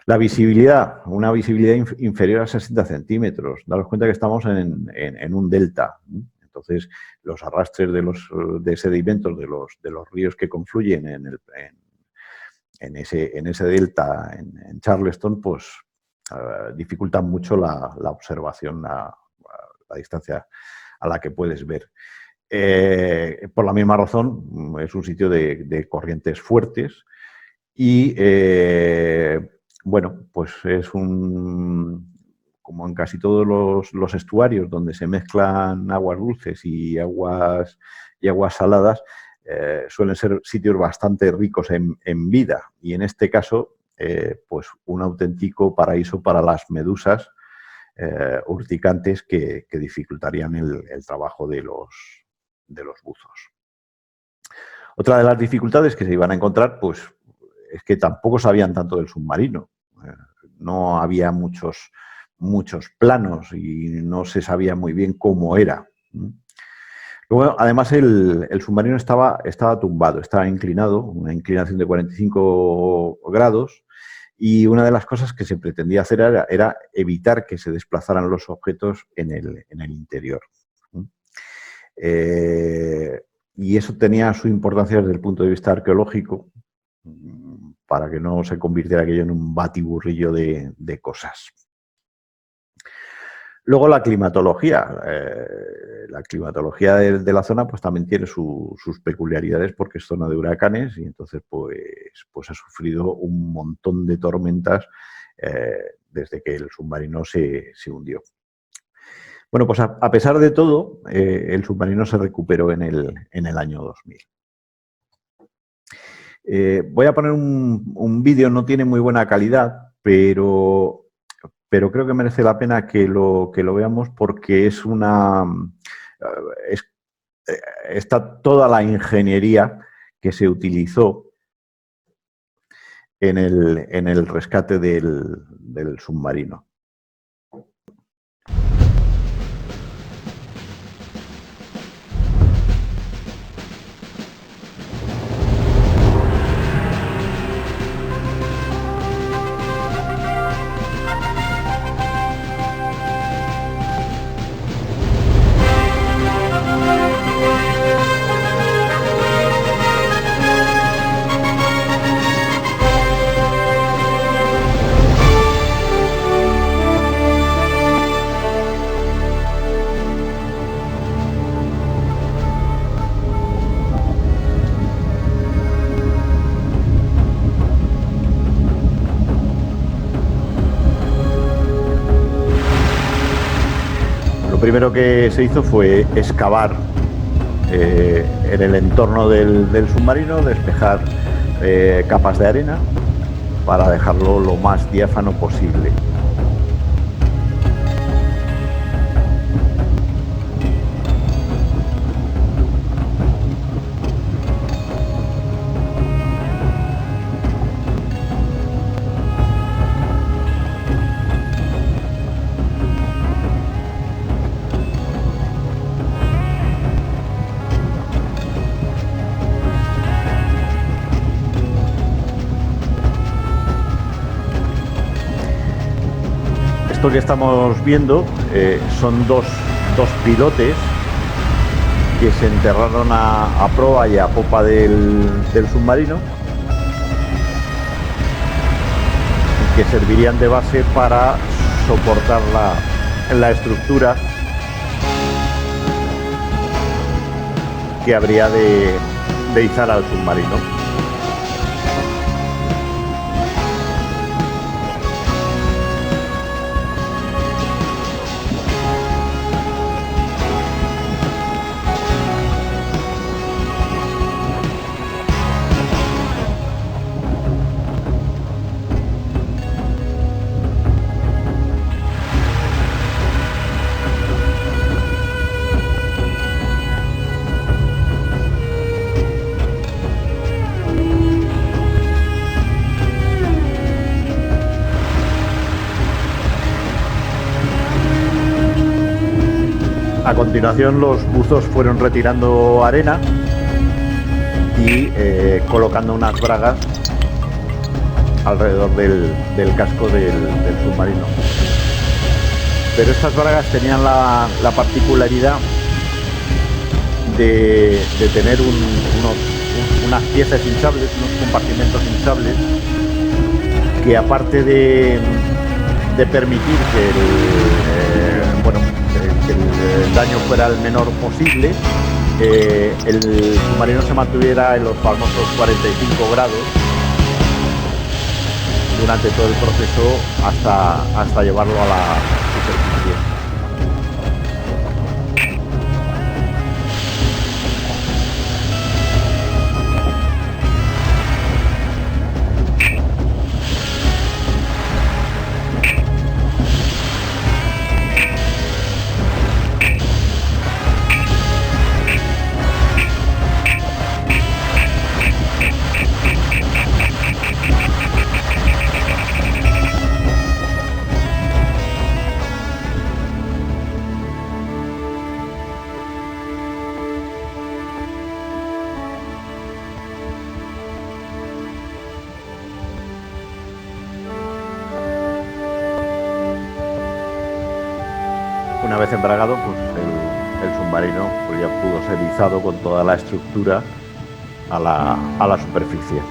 S1: La visibilidad, una visibilidad inferior a 60 centímetros. Daros cuenta que estamos en un delta. Entonces, los arrastres de sedimentos de los ríos que confluyen en ese delta, en Charleston, pues dificultan mucho la observación a distancia a la que puedes ver. Por la misma razón, es un sitio de corrientes fuertes y, bueno, pues es como en casi todos los estuarios donde se mezclan aguas dulces y aguas saladas, suelen ser sitios bastante ricos en vida, y en este caso, pues un auténtico paraíso para las medusas urticantes que dificultarían el trabajo de los buzos. Otra de las dificultades que se iban a encontrar, pues, es que tampoco sabían tanto del submarino. No había muchos planos y no se sabía muy bien cómo era. Luego, además, el submarino estaba tumbado, estaba inclinado, una inclinación de 45 grados, y una de las cosas que se pretendía hacer era evitar que se desplazaran los objetos en el interior. Y eso tenía su importancia desde el punto de vista arqueológico, para que no se convirtiera aquello en un batiburrillo de cosas. Luego la climatología. La climatología de la zona pues también tiene sus peculiaridades, porque es zona de huracanes, y entonces pues ha sufrido un montón de tormentas desde que el submarino se hundió. Bueno, pues a pesar de todo, el submarino se recuperó en el año 2000. Voy a poner un vídeo, no tiene muy buena calidad, pero creo que merece la pena que lo veamos, porque está toda la ingeniería que se utilizó en el rescate del submarino. Lo primero que se hizo fue excavar en el entorno del submarino, despejar capas de arena para dejarlo lo más diáfano posible. Esto que estamos viendo son dos pilotes que se enterraron a proa y a popa del submarino, que servirían de base para soportar la estructura que habría de izar al submarino. A continuación, los buzos fueron retirando arena y colocando unas bragas alrededor del casco del submarino. Pero estas bragas tenían la particularidad de tener unas piezas hinchables, unos compartimentos hinchables, que aparte de permitir que el daño fuera el menor posible, el submarino se mantuviera en los famosos 45 grados durante todo el proceso hasta llevarlo a la superficie. Una vez embragado, pues el submarino pues ya pudo ser izado con toda la estructura a la superficie.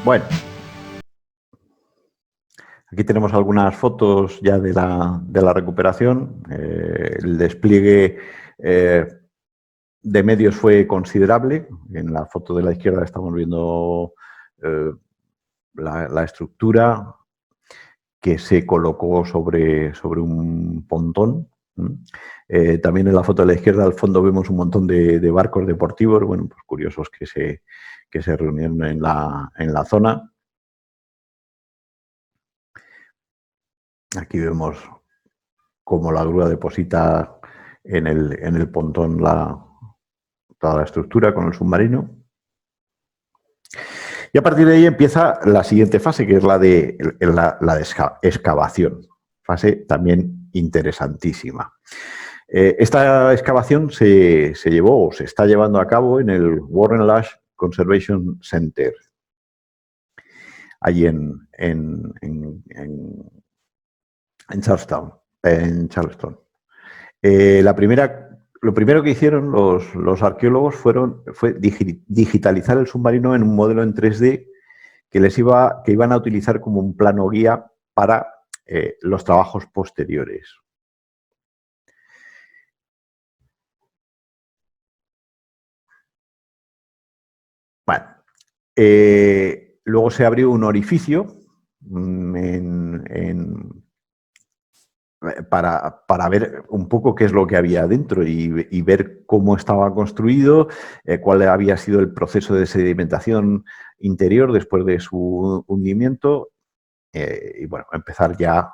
S1: Bueno, aquí tenemos algunas fotos ya de la recuperación. El despliegue de medios fue considerable. En la foto de la izquierda estamos viendo la estructura que se colocó sobre un pontón. También en la foto de la izquierda al fondo vemos un montón de barcos deportivos, bueno, pues curiosos que se reunieron en la zona. Aquí vemos cómo la grúa deposita en el pontón toda la estructura con el submarino. Y a partir de ahí empieza la siguiente fase, que es la de excavación. Fase también interesantísima. Esta excavación se llevó o se está llevando a cabo en el Warren Lash Conservation Center, allí en Charleston. Lo primero que hicieron los arqueólogos fue digitalizar el submarino en un modelo en 3D que iban a utilizar como un plano guía para los trabajos posteriores. Bueno, luego se abrió un orificio para ver un poco qué es lo que había dentro y ver cómo estaba construido, cuál había sido el proceso de sedimentación interior después de su hundimiento y bueno, empezar ya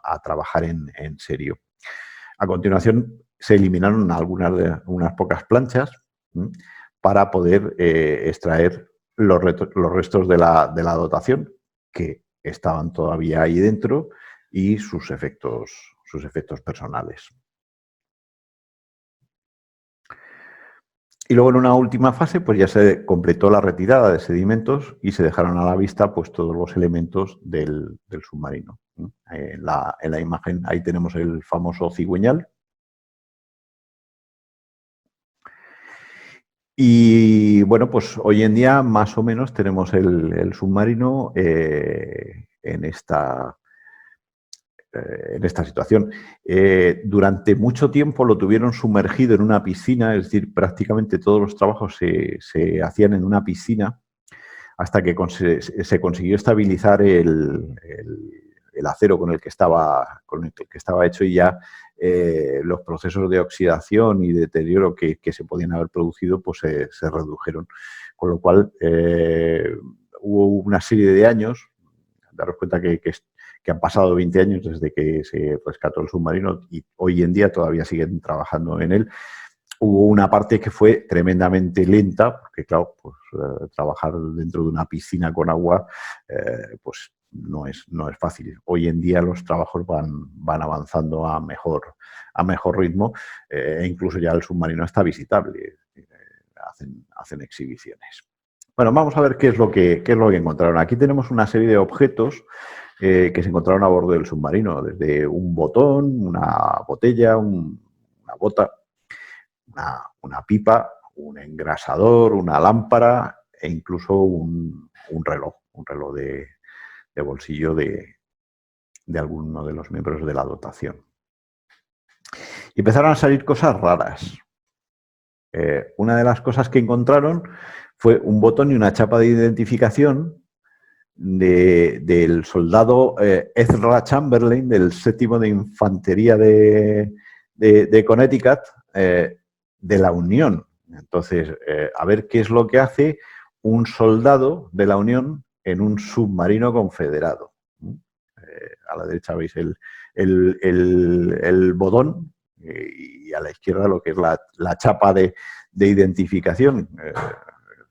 S1: a trabajar en serio. A continuación se eliminaron unas pocas planchas para poder extraer los restos de la dotación, que estaban todavía ahí dentro y sus efectos personales. Y luego en una última fase pues ya se completó la retirada de sedimentos y se dejaron a la vista pues todos los elementos del submarino. En la imagen ahí tenemos el famoso cigüeñal. Y bueno, pues hoy en día más o menos tenemos el submarino en esta situación. Durante mucho tiempo lo tuvieron sumergido en una piscina, es decir, prácticamente todos los trabajos se hacían en una piscina hasta que se consiguió estabilizar el acero con el que estaba hecho y ya los procesos de oxidación y deterioro que se podían haber producido pues se redujeron. Con lo cual hubo una serie de años, daros cuenta que han pasado 20 años desde que se rescató el submarino y hoy en día todavía siguen trabajando en él. Hubo una parte que fue tremendamente lenta, porque claro, pues trabajar dentro de una piscina con agua, pues no es fácil. Hoy en día los trabajos van avanzando a mejor ritmo e incluso ya el submarino está visitable. Hacen exhibiciones. Bueno, vamos a ver qué es lo que encontraron. Aquí tenemos una serie de objetos que se encontraron a bordo del submarino, desde un botón, una botella, una bota, una pipa, un engrasador, una lámpara e incluso un reloj de bolsillo de alguno de los miembros de la dotación. Y empezaron a salir cosas raras. Una de las cosas que encontraron fue un botón y una chapa de identificación del soldado Ezra Chamberlain, del 7º de Infantería de Connecticut, de la Unión. Entonces, a ver qué es lo que hace un soldado de la Unión en un submarino confederado. A la derecha veis el botón y a la izquierda lo que es la chapa de identificación.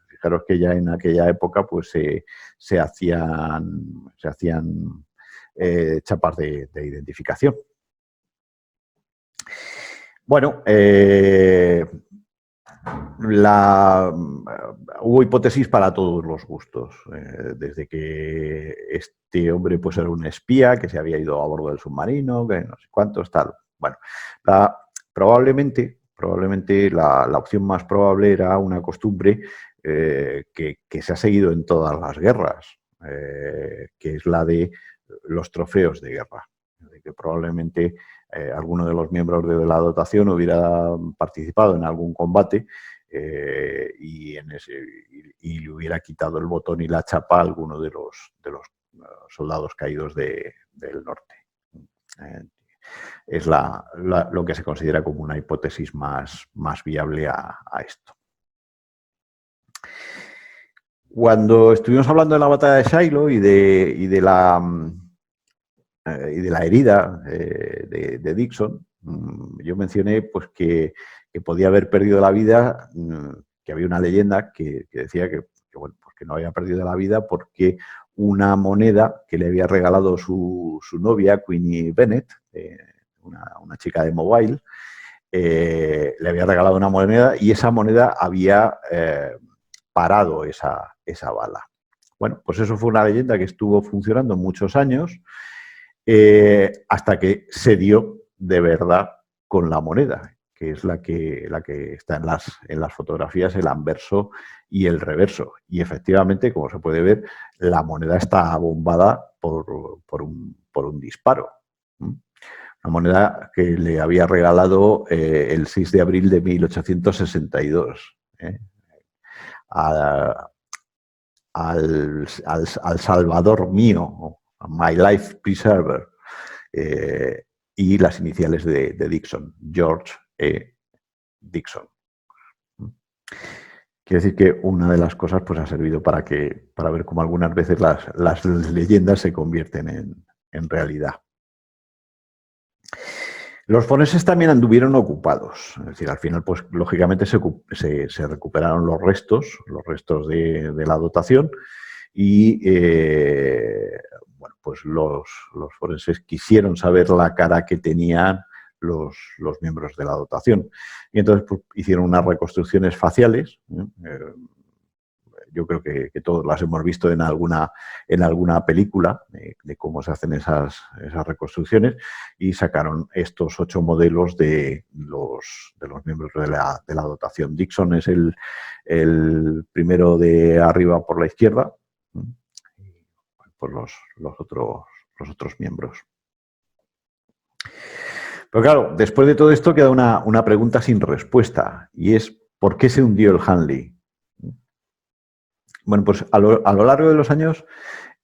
S1: Fijaros que ya en aquella época pues se hacían chapas de identificación. Bueno, hubo hipótesis para todos los gustos, desde que este hombre pues era un espía que se había ido a bordo del submarino, que no sé cuántos, tal. Bueno, probablemente la opción más probable era una costumbre que se ha seguido en todas las guerras, que es la de los trofeos de guerra. Que probablemente alguno de los miembros de la dotación hubiera participado en algún combate y le hubiera quitado el botón y la chapa a alguno de los soldados caídos del norte. Es lo que se considera como una hipótesis más viable a esto. Cuando estuvimos hablando de la batalla de Shiloh y de la herida de Dixon, yo mencioné pues que podía haber perdido la vida, que había una leyenda que decía que no había perdido la vida porque una moneda que le había regalado su novia, Queenie Bennett, una chica de Mobile, le había regalado una moneda y esa moneda había parado esa bala. Bueno, pues eso fue una leyenda que estuvo funcionando muchos años hasta que se dio de verdad con la moneda, que es la que está en las fotografías, el anverso y el reverso. Y efectivamente, como se puede ver, la moneda está bombada por un disparo. Una moneda que le había regalado el 6 de abril de 1862. Al Salvador mío, My Life Preserver, y las iniciales de Dixon, George E. Dixon. Quiere decir que una de las cosas pues, ha servido para ver cómo algunas veces las leyendas se convierten en realidad. Los forenses también anduvieron ocupados, es decir, al final, pues lógicamente se recuperaron los restos de la dotación y pues los forenses quisieron saber la cara que tenían los miembros de la dotación. Y entonces pues, hicieron unas reconstrucciones faciales. Yo creo que todos las hemos visto en alguna película de cómo se hacen esas reconstrucciones, y sacaron estos 8 modelos de los miembros de la dotación. Dixon es el primero de arriba por la izquierda, por los otros miembros. Pero claro, después de todo esto queda una pregunta sin respuesta, y es ¿por qué se hundió el Handley? Bueno, pues a lo largo de los años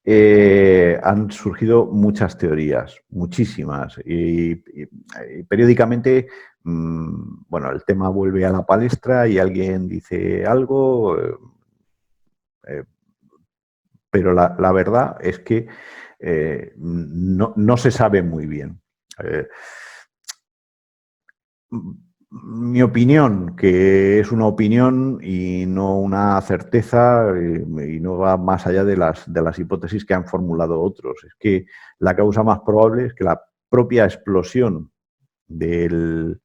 S1: han surgido muchas teorías, muchísimas, y periódicamente, bueno, el tema vuelve a la palestra y alguien dice algo, pero la verdad es que no se sabe muy bien. Mi opinión, que es una opinión y no una certeza, y no va más allá de las hipótesis que han formulado otros, es que la causa más probable es que la propia explosión del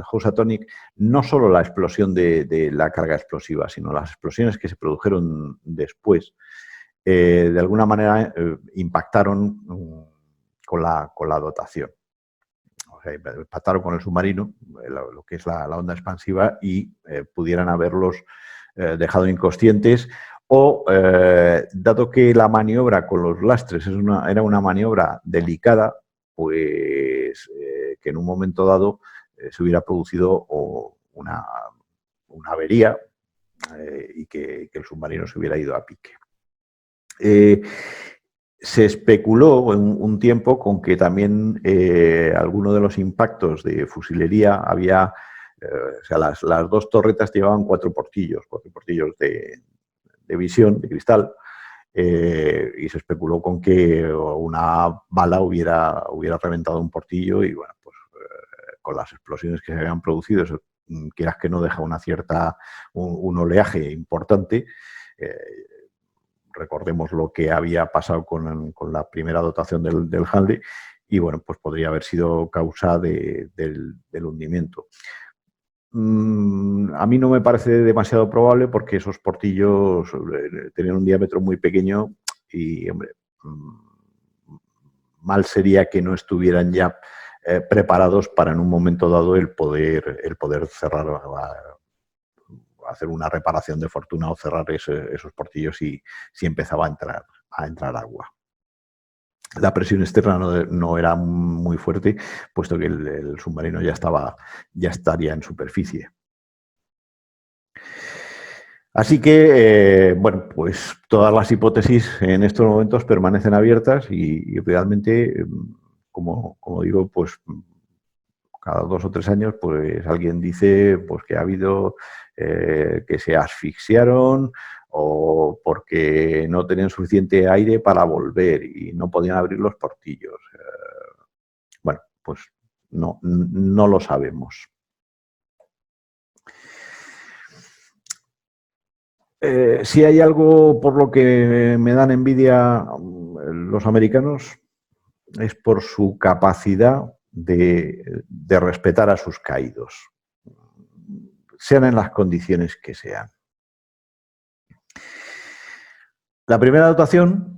S1: Housatonic, no solo la explosión de la carga explosiva, sino las explosiones que se produjeron después, de alguna manera impactaron con la dotación. O sea, impactaron con el submarino, lo que es la onda expansiva, y pudieran haberlos dejado inconscientes, o, dado que la maniobra con los lastres era una maniobra delicada, pues que en un momento dado se hubiera producido una avería y que el submarino se hubiera ido a pique. Se especuló un tiempo con que también alguno de los impactos de fusilería había, o sea, las 2 torretas llevaban 4 portillos de visión, de cristal, y se especuló con que una bala hubiera reventado un portillo, y bueno, pues con las explosiones que se habían producido, eso, quieras que no, deja un oleaje importante. Recordemos lo que había pasado con la primera dotación del Handley, y bueno, pues podría haber sido causa del hundimiento. A mí no me parece demasiado probable, porque esos portillos tenían un diámetro muy pequeño y, hombre, mal sería que no estuvieran ya preparados para en un momento dado el poder cerrar, hacer una reparación de fortuna o cerrar esos portillos si empezaba a entrar agua. La presión externa no era muy fuerte, puesto que el submarino ya estaría en superficie. Así que, bueno, pues todas las hipótesis en estos momentos permanecen abiertas, y realmente, como digo, pues cada 2 o 3 años, pues alguien dice pues que ha habido que se asfixiaron, o porque no tenían suficiente aire para volver y no podían abrir los portillos. Bueno, pues no lo sabemos. Si hay algo por lo que me dan envidia los americanos, es por su capacidad de respetar a sus caídos, sean en las condiciones que sean. La primera dotación,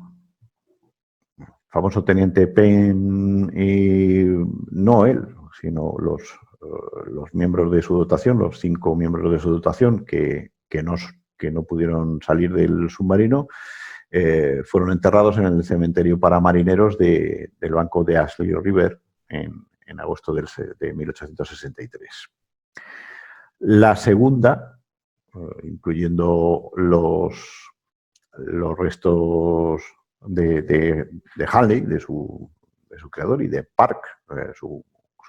S1: famoso teniente Penn, y no él, sino los miembros de su dotación, los 5 miembros de su dotación que no pudieron salir del submarino, fueron enterrados en el cementerio para marineros del banco de Ashley River en agosto de 1863. La segunda, incluyendo los restos de Halley, de su creador, y de Park, su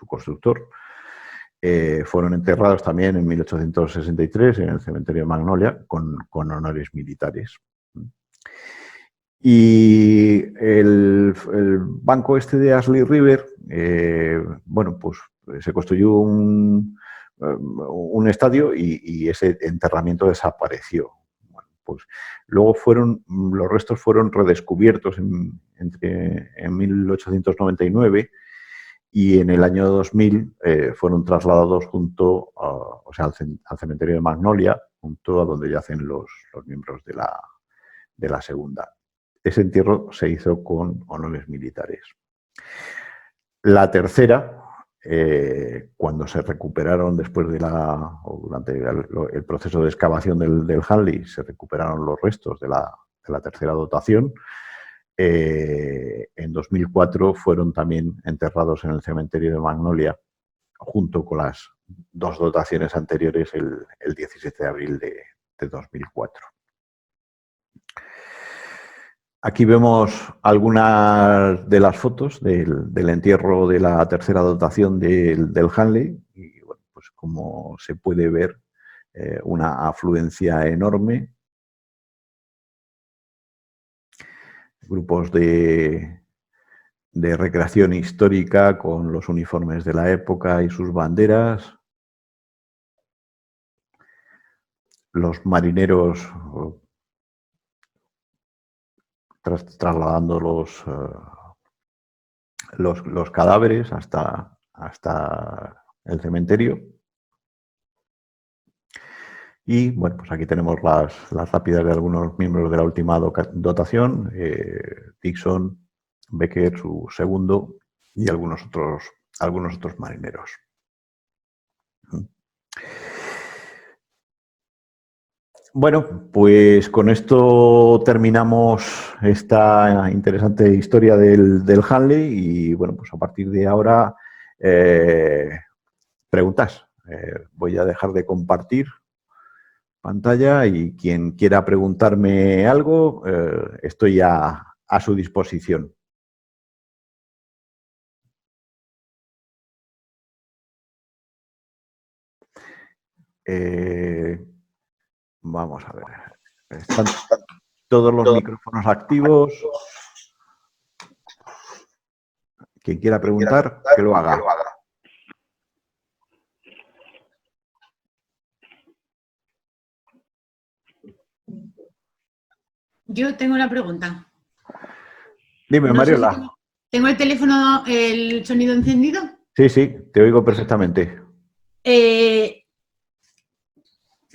S1: constructor, fueron enterrados también en 1863 en el cementerio de Magnolia con honores militares. Y el banco este de Ashley River, bueno, pues se construyó un estadio, y ese enterramiento desapareció. Bueno, pues luego los restos fueron redescubiertos en 1899 y en el año 2000 fueron trasladados al cementerio de Magnolia, junto a donde yacen los miembros de la segunda. Ese entierro se hizo con honores militares. La tercera, cuando se recuperaron durante el proceso de excavación del Hanley, se recuperaron los restos de la tercera dotación. En 2004 fueron también enterrados en el cementerio de Magnolia, junto con las dos dotaciones anteriores, el 17 de abril de 2004. Aquí vemos algunas de las fotos del entierro de la tercera dotación del Hanley y, bueno, pues como se puede ver, una afluencia enorme, grupos de recreación histórica con los uniformes de la época y sus banderas, los marineros trasladando los cadáveres hasta el cementerio. Y bueno, pues aquí tenemos las lápidas de algunos miembros de la última dotación, Dixon, Becker, su segundo, y algunos otros marineros. Bueno, pues con esto terminamos esta interesante historia del Hanley y, bueno, pues a partir de ahora, preguntas. Voy a dejar de compartir pantalla y quien quiera preguntarme algo, estoy a su disposición. Vamos a ver. Están todos los micrófonos activos. Quien quiera preguntar, que lo haga.
S2: Yo tengo una pregunta.
S1: Dime, Mariola.
S2: ¿Tengo el teléfono, el sonido encendido?
S1: Sí, sí, te oigo perfectamente.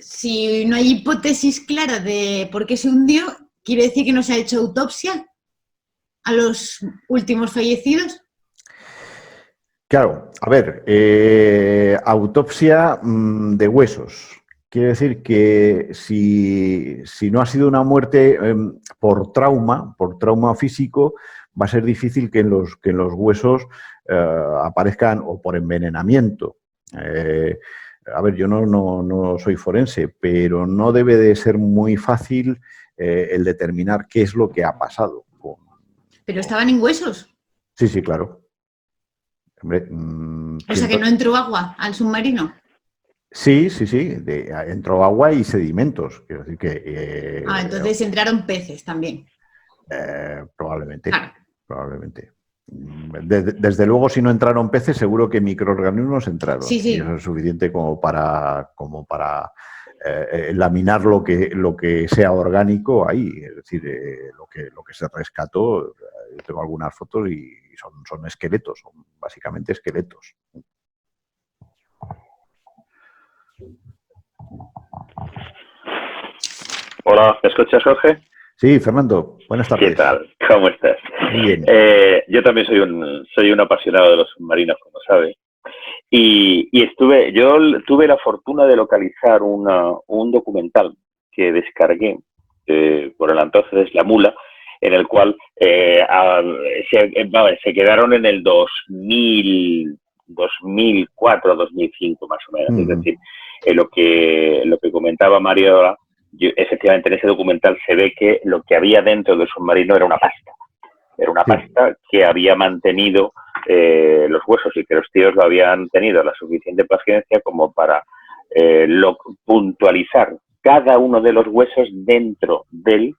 S2: Si no hay hipótesis clara de por qué se hundió, ¿quiere decir que no se ha hecho autopsia a los últimos fallecidos?
S1: Claro, a ver, autopsia de huesos. Quiere decir que si no ha sido una muerte por trauma físico, va a ser difícil que en los huesos aparezcan, o por envenenamiento. A ver, yo no soy forense, pero no debe de ser muy fácil el determinar qué es lo que ha pasado.
S2: ¿Pero estaban en huesos?
S1: Sí, sí, claro. Hombre,
S2: o sea, que no entró agua al submarino.
S1: Sí, entró agua y sedimentos. Quiero decir que...
S2: entonces entraron peces también.
S1: Probablemente.
S2: Claro.
S1: Probablemente. Desde luego, si no entraron peces, seguro que microorganismos entraron.
S2: Sí, sí.
S1: Y eso es suficiente como para laminar lo que sea orgánico ahí. Es decir, lo que se rescató, yo tengo algunas fotos y son esqueletos, son básicamente esqueletos.
S3: Hola, ¿me escuchas, Jorge?
S1: Sí, Fernando, buenas tardes.
S3: ¿Qué tal? ¿Cómo estás?
S1: Muy bien.
S3: Yo también soy un apasionado de los submarinos, como sabes. Y yo tuve la fortuna de localizar un documental que descargué por el entonces La Mula, en el cual se quedaron en el 2004, 2005 más o menos. Es decir, lo que comentaba Mario, efectivamente en ese documental se ve que lo que había dentro del submarino era una pasta. Era una pasta que había mantenido los huesos y que los tíos lo habían tenido la suficiente paciencia como para puntualizar cada uno de los huesos dentro del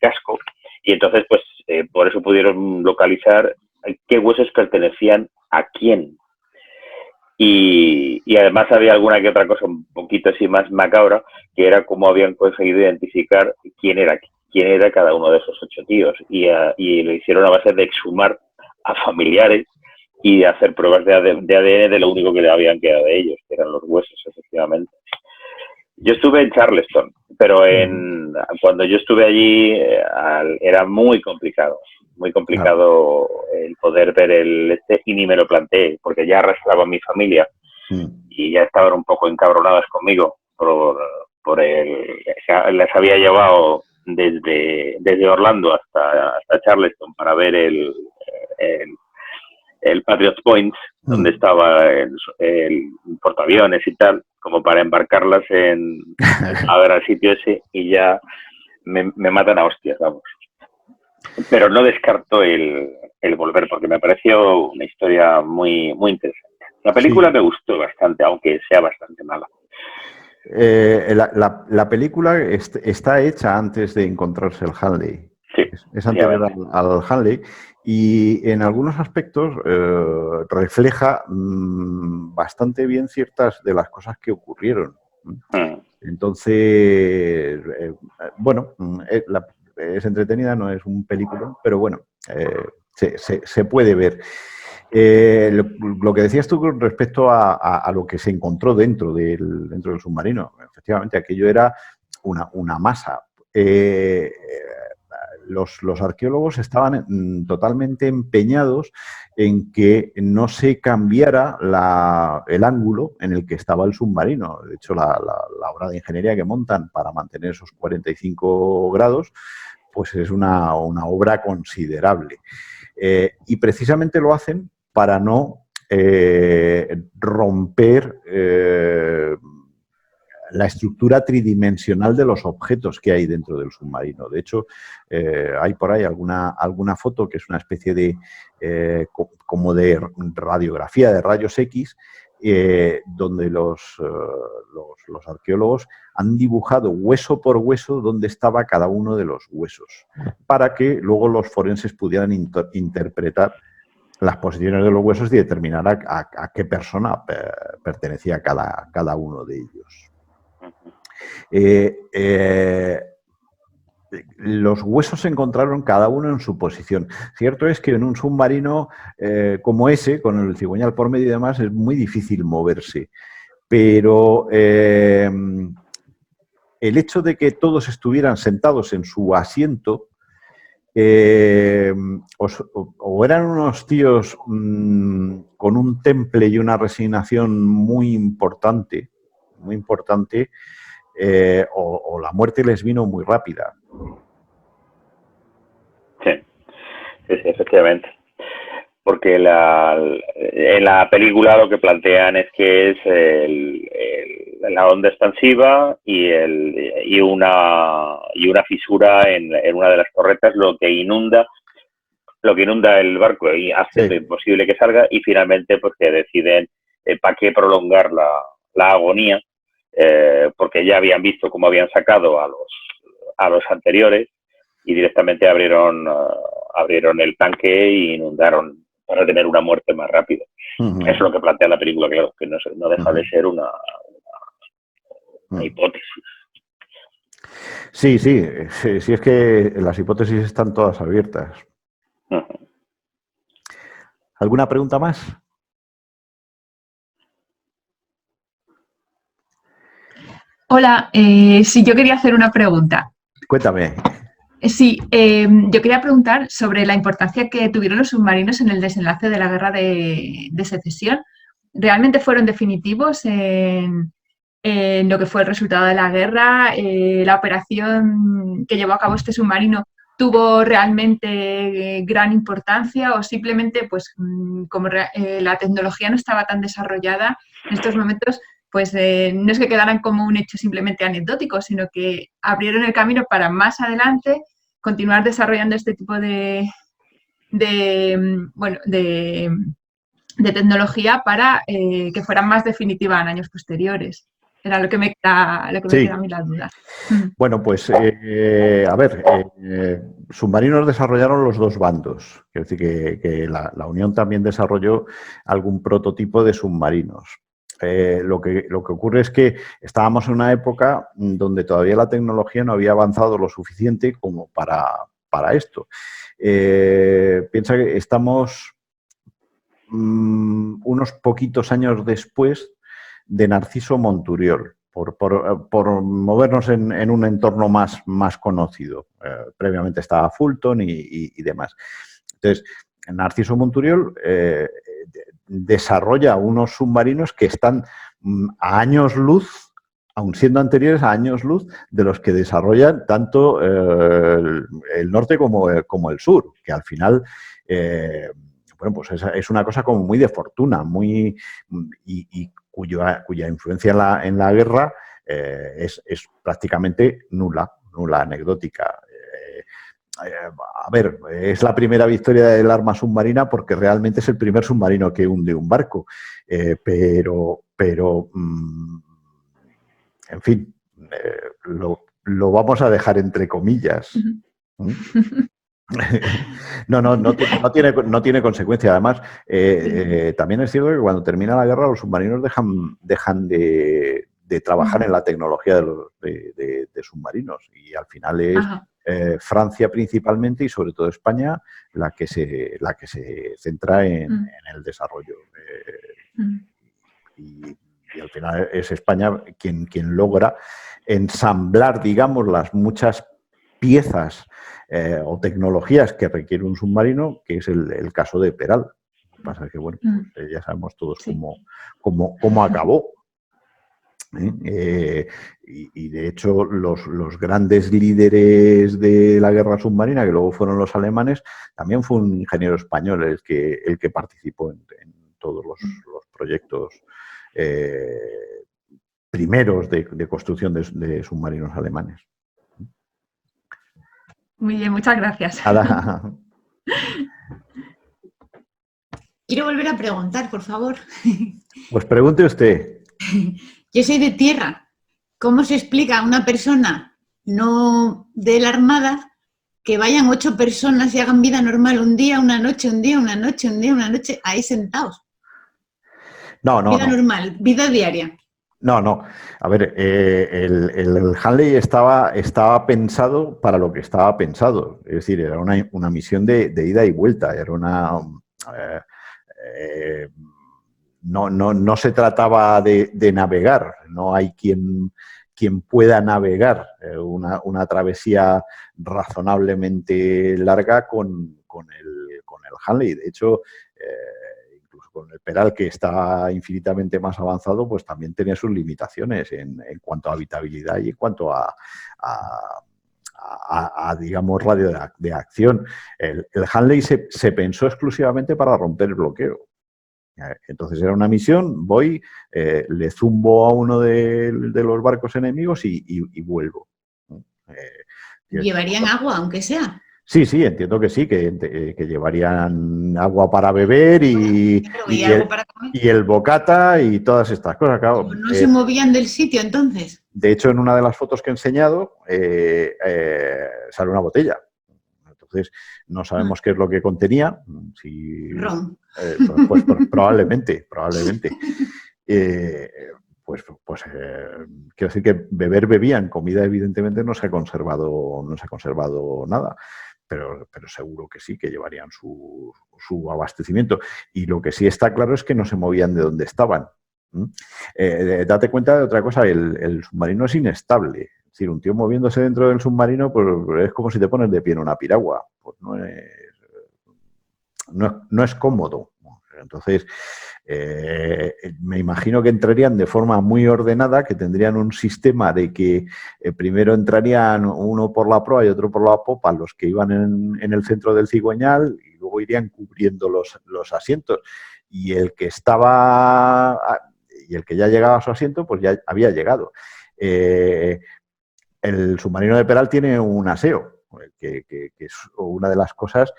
S3: casco, y entonces pues por eso pudieron localizar qué huesos pertenecían a quién. Y además había alguna que otra cosa un poquito así más macabra, que era cómo habían conseguido identificar quién era cada uno de esos 8 tíos. Y lo hicieron a base de exhumar a familiares y hacer pruebas de ADN de lo único que le habían quedado de ellos, que eran los huesos, efectivamente. Yo estuve en Charleston, pero cuando yo estuve allí era muy complicado el poder ver y ni me lo planteé, porque ya arrastraba a mi familia y ya estaban un poco encabronadas conmigo les había llevado desde Orlando hasta Charleston para ver el Patriot Point, donde estaba el portaaviones y tal, como para embarcarlas a ver al sitio ese, y ya me matan a hostias, vamos. Pero no descarto el volver, porque me pareció una historia muy, muy interesante. La película me gustó bastante, aunque sea bastante mala.
S1: La película está hecha antes de encontrarse el Hanley.
S3: Sí,
S1: es anterior al Hanley, y en algunos aspectos refleja bastante bien ciertas de las cosas que ocurrieron. Entonces, bueno, es entretenida, no es un película, pero bueno, se puede ver. Lo que decías tú con respecto a lo que se encontró dentro del submarino, efectivamente, aquello era una masa. Los arqueólogos estaban totalmente empeñados en que no se cambiara el ángulo en el que estaba el submarino. De hecho, la obra de ingeniería que montan para mantener esos 45 grados, pues es una obra considerable. Y precisamente lo hacen para no romper la estructura tridimensional de los objetos que hay dentro del submarino. De hecho, hay por ahí alguna foto que es una especie de como de radiografía de rayos X, donde los arqueólogos han dibujado hueso por hueso dónde estaba cada uno de los huesos, para que luego los forenses pudieran interpretar las posiciones de los huesos y determinar a qué persona pertenecía cada uno de ellos. Los huesos se encontraron cada uno en su posición. Cierto es que en un submarino como ese, con el cigüeñal por medio y demás, es muy difícil moverse. Pero el hecho de que todos estuvieran sentados en su asiento, o eran unos tíos con un temple y una resignación muy importante, o la muerte les vino muy rápida.
S3: Sí, efectivamente. Porque en la película lo que plantean es que es la onda expansiva y una fisura en una de las torretas, lo que inunda el barco y hace imposible que salga, y finalmente pues que deciden para qué prolongar la agonía, porque ya habían visto cómo habían sacado a los anteriores y directamente abrieron el tanque e inundaron para tener una muerte más rápida. Eso es lo que plantea la película, claro, que no deja de ser una hipótesis.
S1: Sí, es que las hipótesis están todas abiertas. ¿Alguna pregunta más?
S4: Hola, sí, yo quería hacer una pregunta.
S1: Cuéntame.
S4: Sí, yo quería preguntar sobre la importancia que tuvieron los submarinos en el desenlace de la guerra de secesión. ¿Realmente fueron definitivos en lo que fue el resultado de la guerra? ¿La operación que llevó a cabo este submarino tuvo realmente gran importancia, o simplemente, pues, como la tecnología no estaba tan desarrollada en estos momentos, pues no es que quedaran como un hecho simplemente anecdótico, sino que abrieron el camino para más adelante continuar desarrollando este tipo de tecnología para que fueran más definitiva en años posteriores? Era lo que me queda a mí la duda.
S1: Bueno, pues a ver, submarinos desarrollaron los dos bandos. Quiero decir que la Unión también desarrolló algún prototipo de submarinos. Lo que ocurre es que estábamos en una época donde todavía la tecnología no había avanzado lo suficiente como para esto. Piensa que estamos unos poquitos años después de Narciso Monturiol, por movernos en un entorno más conocido. Previamente estaba Fulton y demás. Entonces, Narciso Monturiol desarrolla unos submarinos que están a años luz, aun siendo anteriores a años luz, de los que desarrollan tanto el norte como el sur, que al final... bueno, pues es una cosa como muy de fortuna, y cuya influencia en la guerra es prácticamente nula, anecdótica. A ver, es la primera victoria del arma submarina porque realmente es el primer submarino que hunde un barco, pero en fin, lo vamos a dejar entre comillas. ¿Mm? No tiene consecuencia. Además, también es cierto que cuando termina la guerra los submarinos dejan de trabajar en la tecnología de submarinos y al final es Francia principalmente y sobre todo España la que se centra en el desarrollo. Y al final es España quien logra ensamblar, digamos, las muchas piezas o tecnologías que requiere un submarino, que es el caso de Peral. Lo que pasa es que, bueno, pues, ya sabemos todos cómo acabó. Y de hecho, los grandes líderes de la guerra submarina, que luego fueron los alemanes, también fue un ingeniero español el que participó en todos los proyectos primeros de construcción de submarinos alemanes.
S4: Muy bien, muchas gracias.
S2: Quiero volver a preguntar, por favor.
S1: Pues pregunte usted.
S2: Yo soy de tierra. ¿Cómo se explica a una persona no de la Armada que vayan 8 personas y hagan vida normal un día, una noche, un día, una noche, un día, una noche, ahí sentados? Vida normal, vida diaria.
S1: No. A ver, el Hanley estaba pensado para lo que estaba pensado. Es decir, era una misión de ida y vuelta. Era una... no se trataba de navegar. No hay quien pueda navegar una travesía razonablemente larga con el Hanley. De hecho... incluso con el Peral, que está infinitamente más avanzado, pues también tenía sus limitaciones en cuanto a habitabilidad y en cuanto a digamos, radio de acción. El Hanley se pensó exclusivamente para romper el bloqueo. Entonces era una misión, voy, le zumbo a uno de los barcos enemigos y vuelvo.
S2: ¿Llevarían agua, aunque sea?
S1: Sí, entiendo que sí, que llevarían agua para beber y el bocata y todas estas cosas. Claro,
S2: ¿No se movían del sitio entonces?
S1: De hecho, en una de las fotos que he enseñado sale una botella. Entonces, no sabemos qué es lo que contenía.
S2: Ron.
S1: Pues probablemente. Quiero decir que bebían, comida evidentemente no se ha conservado nada. Pero seguro que sí, que llevarían su abastecimiento. Y lo que sí está claro es que no se movían de donde estaban. Date cuenta de otra cosa, el submarino es inestable. Es decir, un tío moviéndose dentro del submarino, pues es como si te pones de pie en una piragua. Pues no es cómodo. Entonces, me imagino que entrarían de forma muy ordenada, que tendrían un sistema de que primero entrarían uno por la proa y otro por la popa, los que iban en el centro del cigüeñal, y luego irían cubriendo los asientos. Y el que ya llegaba a su asiento, pues ya había llegado. El submarino de Peral tiene un aseo, que es una de las cosas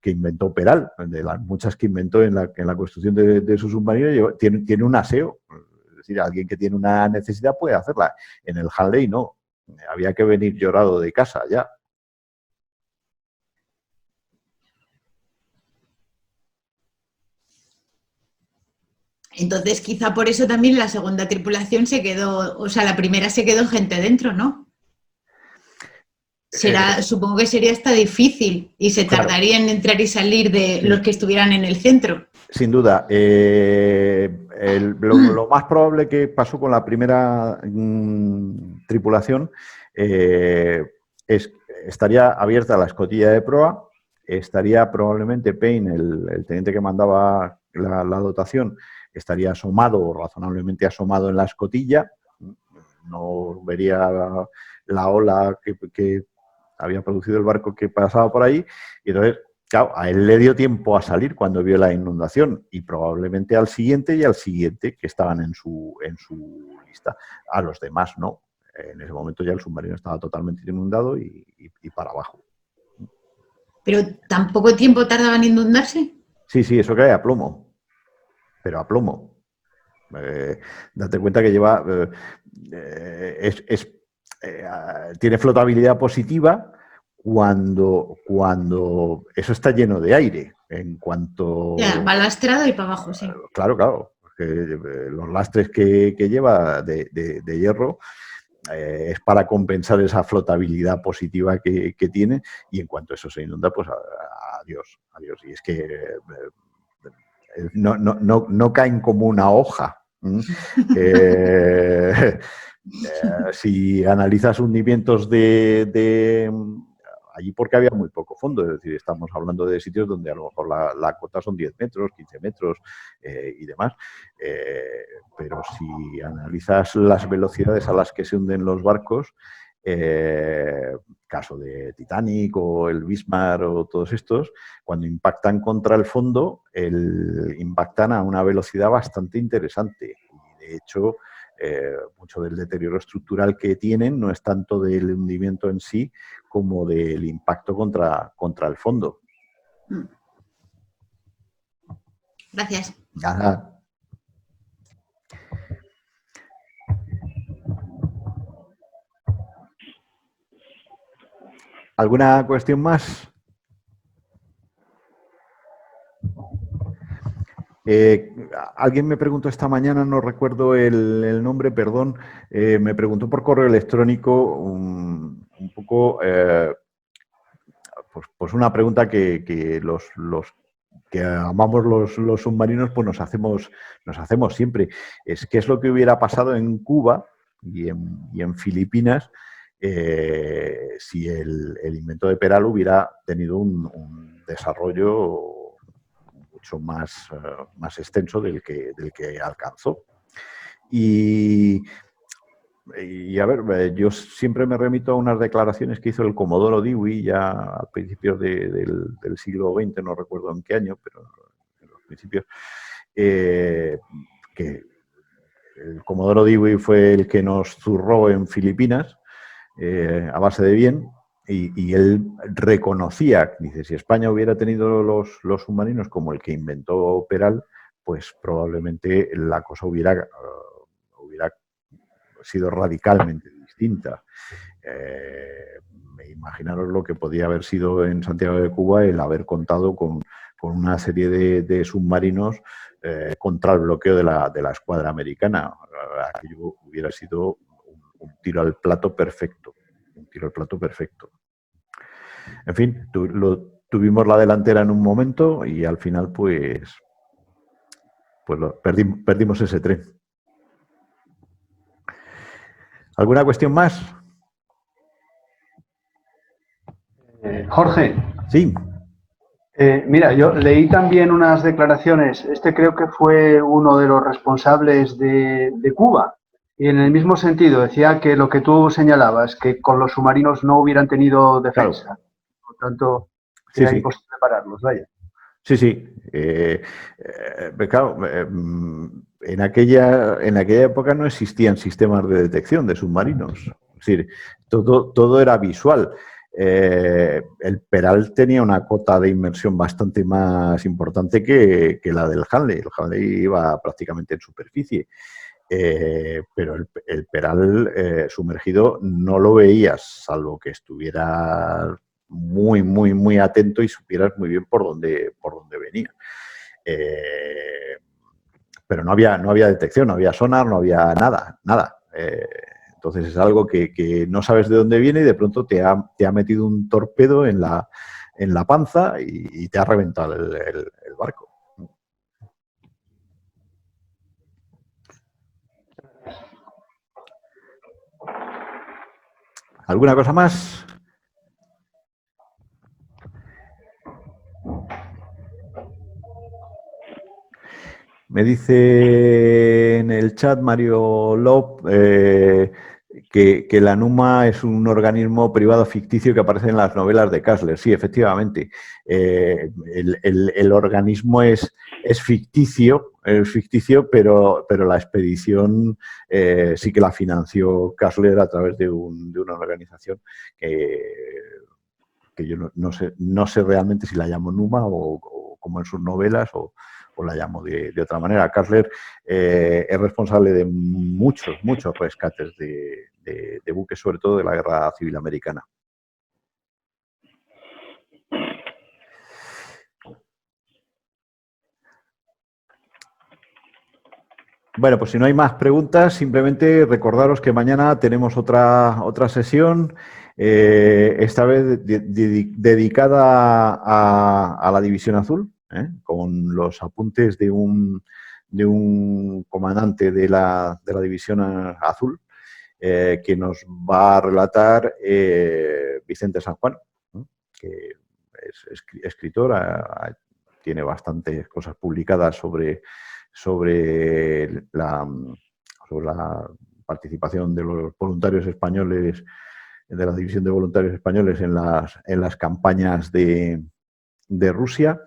S1: que inventó Peral, de las muchas que inventó en la construcción de su submarino, tiene un aseo. Es decir, alguien que tiene una necesidad puede hacerla. En el Hanley no. Había que venir llorado de casa ya.
S2: Entonces, quizá por eso también la segunda tripulación se quedó, o sea, la primera se quedó gente dentro, ¿no? Supongo que sería hasta difícil y se
S1: Claro.
S2: tardaría en entrar y salir de
S1: Sí.
S2: los que estuvieran en el centro.
S1: Sin duda. Lo más probable que pasó con la primera tripulación estaría abierta la escotilla de proa, estaría probablemente Payne, el teniente que mandaba la dotación, estaría asomado o razonablemente asomado en la escotilla, no vería la ola que había producido el barco que pasaba por ahí, y entonces, claro, a él le dio tiempo a salir cuando vio la inundación y probablemente al siguiente y al siguiente que estaban en su lista. A los demás no. En ese momento ya el submarino estaba totalmente inundado y para abajo.
S2: ¿Pero tan poco tiempo tardaban en inundarse?
S1: Sí, eso cae a plomo. Pero a plomo. Date cuenta que lleva... tiene flotabilidad positiva cuando eso está lleno de aire. En cuanto...
S2: Ya, va lastrado y para abajo, sí.
S1: Claro. Los lastres que lleva de hierro es para compensar esa flotabilidad positiva que tiene, y en cuanto eso se inunda, pues adiós. Y es que no caen como una hoja. Si analizas hundimientos de allí, porque había muy poco fondo, es decir, estamos hablando de sitios donde a lo mejor la cota son 10 metros, 15 metros y demás, pero si analizas las velocidades a las que se hunden los barcos, caso de Titanic o el Bismarck o todos estos, cuando impactan contra el fondo, impactan a una velocidad bastante interesante. Y de hecho, mucho del deterioro estructural que tienen no es tanto del hundimiento en sí como del impacto contra el fondo.
S2: Gracias.
S1: Ajá. ¿Alguna cuestión más? Alguien me preguntó esta mañana, no recuerdo el nombre, perdón, me preguntó por correo electrónico un poco, pues una pregunta que los que amamos los submarinos, pues nos hacemos siempre. ¿Qué es lo que hubiera pasado en Cuba y en Filipinas si el invento de Peral hubiera tenido un desarrollo mucho más extenso del que alcanzó? Y a ver, yo siempre me remito a unas declaraciones que hizo el Comodoro Dewey ya a principios del siglo XX, no recuerdo en qué año, pero en los principios, que el Comodoro Dewey fue el que nos zurró en Filipinas a base de bien, y él reconocía, dice, si España hubiera tenido los submarinos como el que inventó Peral, pues probablemente la cosa hubiera sido radicalmente distinta. Imaginaros lo que podía haber sido en Santiago de Cuba el haber contado con una serie de submarinos contra el bloqueo de la escuadra americana. Aquello hubiera sido un tiro al plato perfecto. En fin, tuvimos la delantera en un momento y al final pues perdimos ese tren. ¿Alguna cuestión más?
S5: Jorge.
S1: Sí.
S5: Mira, yo leí también unas declaraciones. Creo que fue uno de los responsables de Cuba. Y en el mismo sentido, decía que lo que tú señalabas, que con los submarinos no hubieran tenido defensa. Claro. Por lo tanto, era imposible pararlos, vaya.
S1: Sí. Claro, en aquella época no existían sistemas de detección de submarinos. Es decir, todo era visual. El Peral tenía una cota de inmersión bastante más importante que la del Hanley. El Hanley iba prácticamente en superficie. Pero el Peral sumergido no lo veías, salvo que estuvieras muy atento y supieras muy bien por dónde venía. pero no había detección, no había sonar, no había nada. Entonces es algo que no sabes de dónde viene y de pronto te ha metido un torpedo en la panza y te ha reventado el barco. ¿Alguna cosa más? Me dice en el chat Mario Lop que la NUMA es un organismo privado ficticio que aparece en las novelas de Kastler. Sí, efectivamente. El organismo es ficticio, pero la expedición sí que la financió Kastler a través de una organización que yo no sé realmente si la llamo NUMA o como en sus novelas o la llamo de otra manera. Kastler es responsable de muchos rescates de buques, sobre todo de la Guerra Civil Americana. Bueno, pues si no hay más preguntas, simplemente recordaros que mañana tenemos otra sesión, esta vez dedicada a la División Azul, con los apuntes de un comandante de la División Azul, que nos va a relatar Vicente San Juan, que es escritor, tiene bastantes cosas publicadas sobre la participación de los voluntarios españoles, de la División de Voluntarios Españoles en las campañas de Rusia,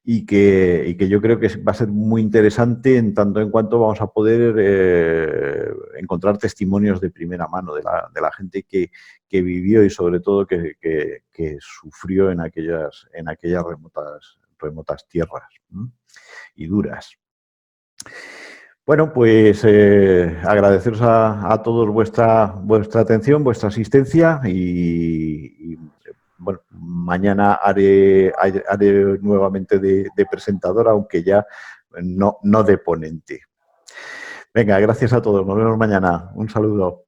S1: y que yo creo que va a ser muy interesante en tanto en cuanto vamos a poder encontrar testimonios de primera mano de la gente que vivió y sobre todo que sufrió en aquellas remotas tierras y duras. Bueno, pues agradeceros a todos vuestra atención, vuestra asistencia y bueno, mañana haré nuevamente de presentador, aunque ya no de ponente. Venga, gracias a todos. Nos vemos mañana. Un saludo.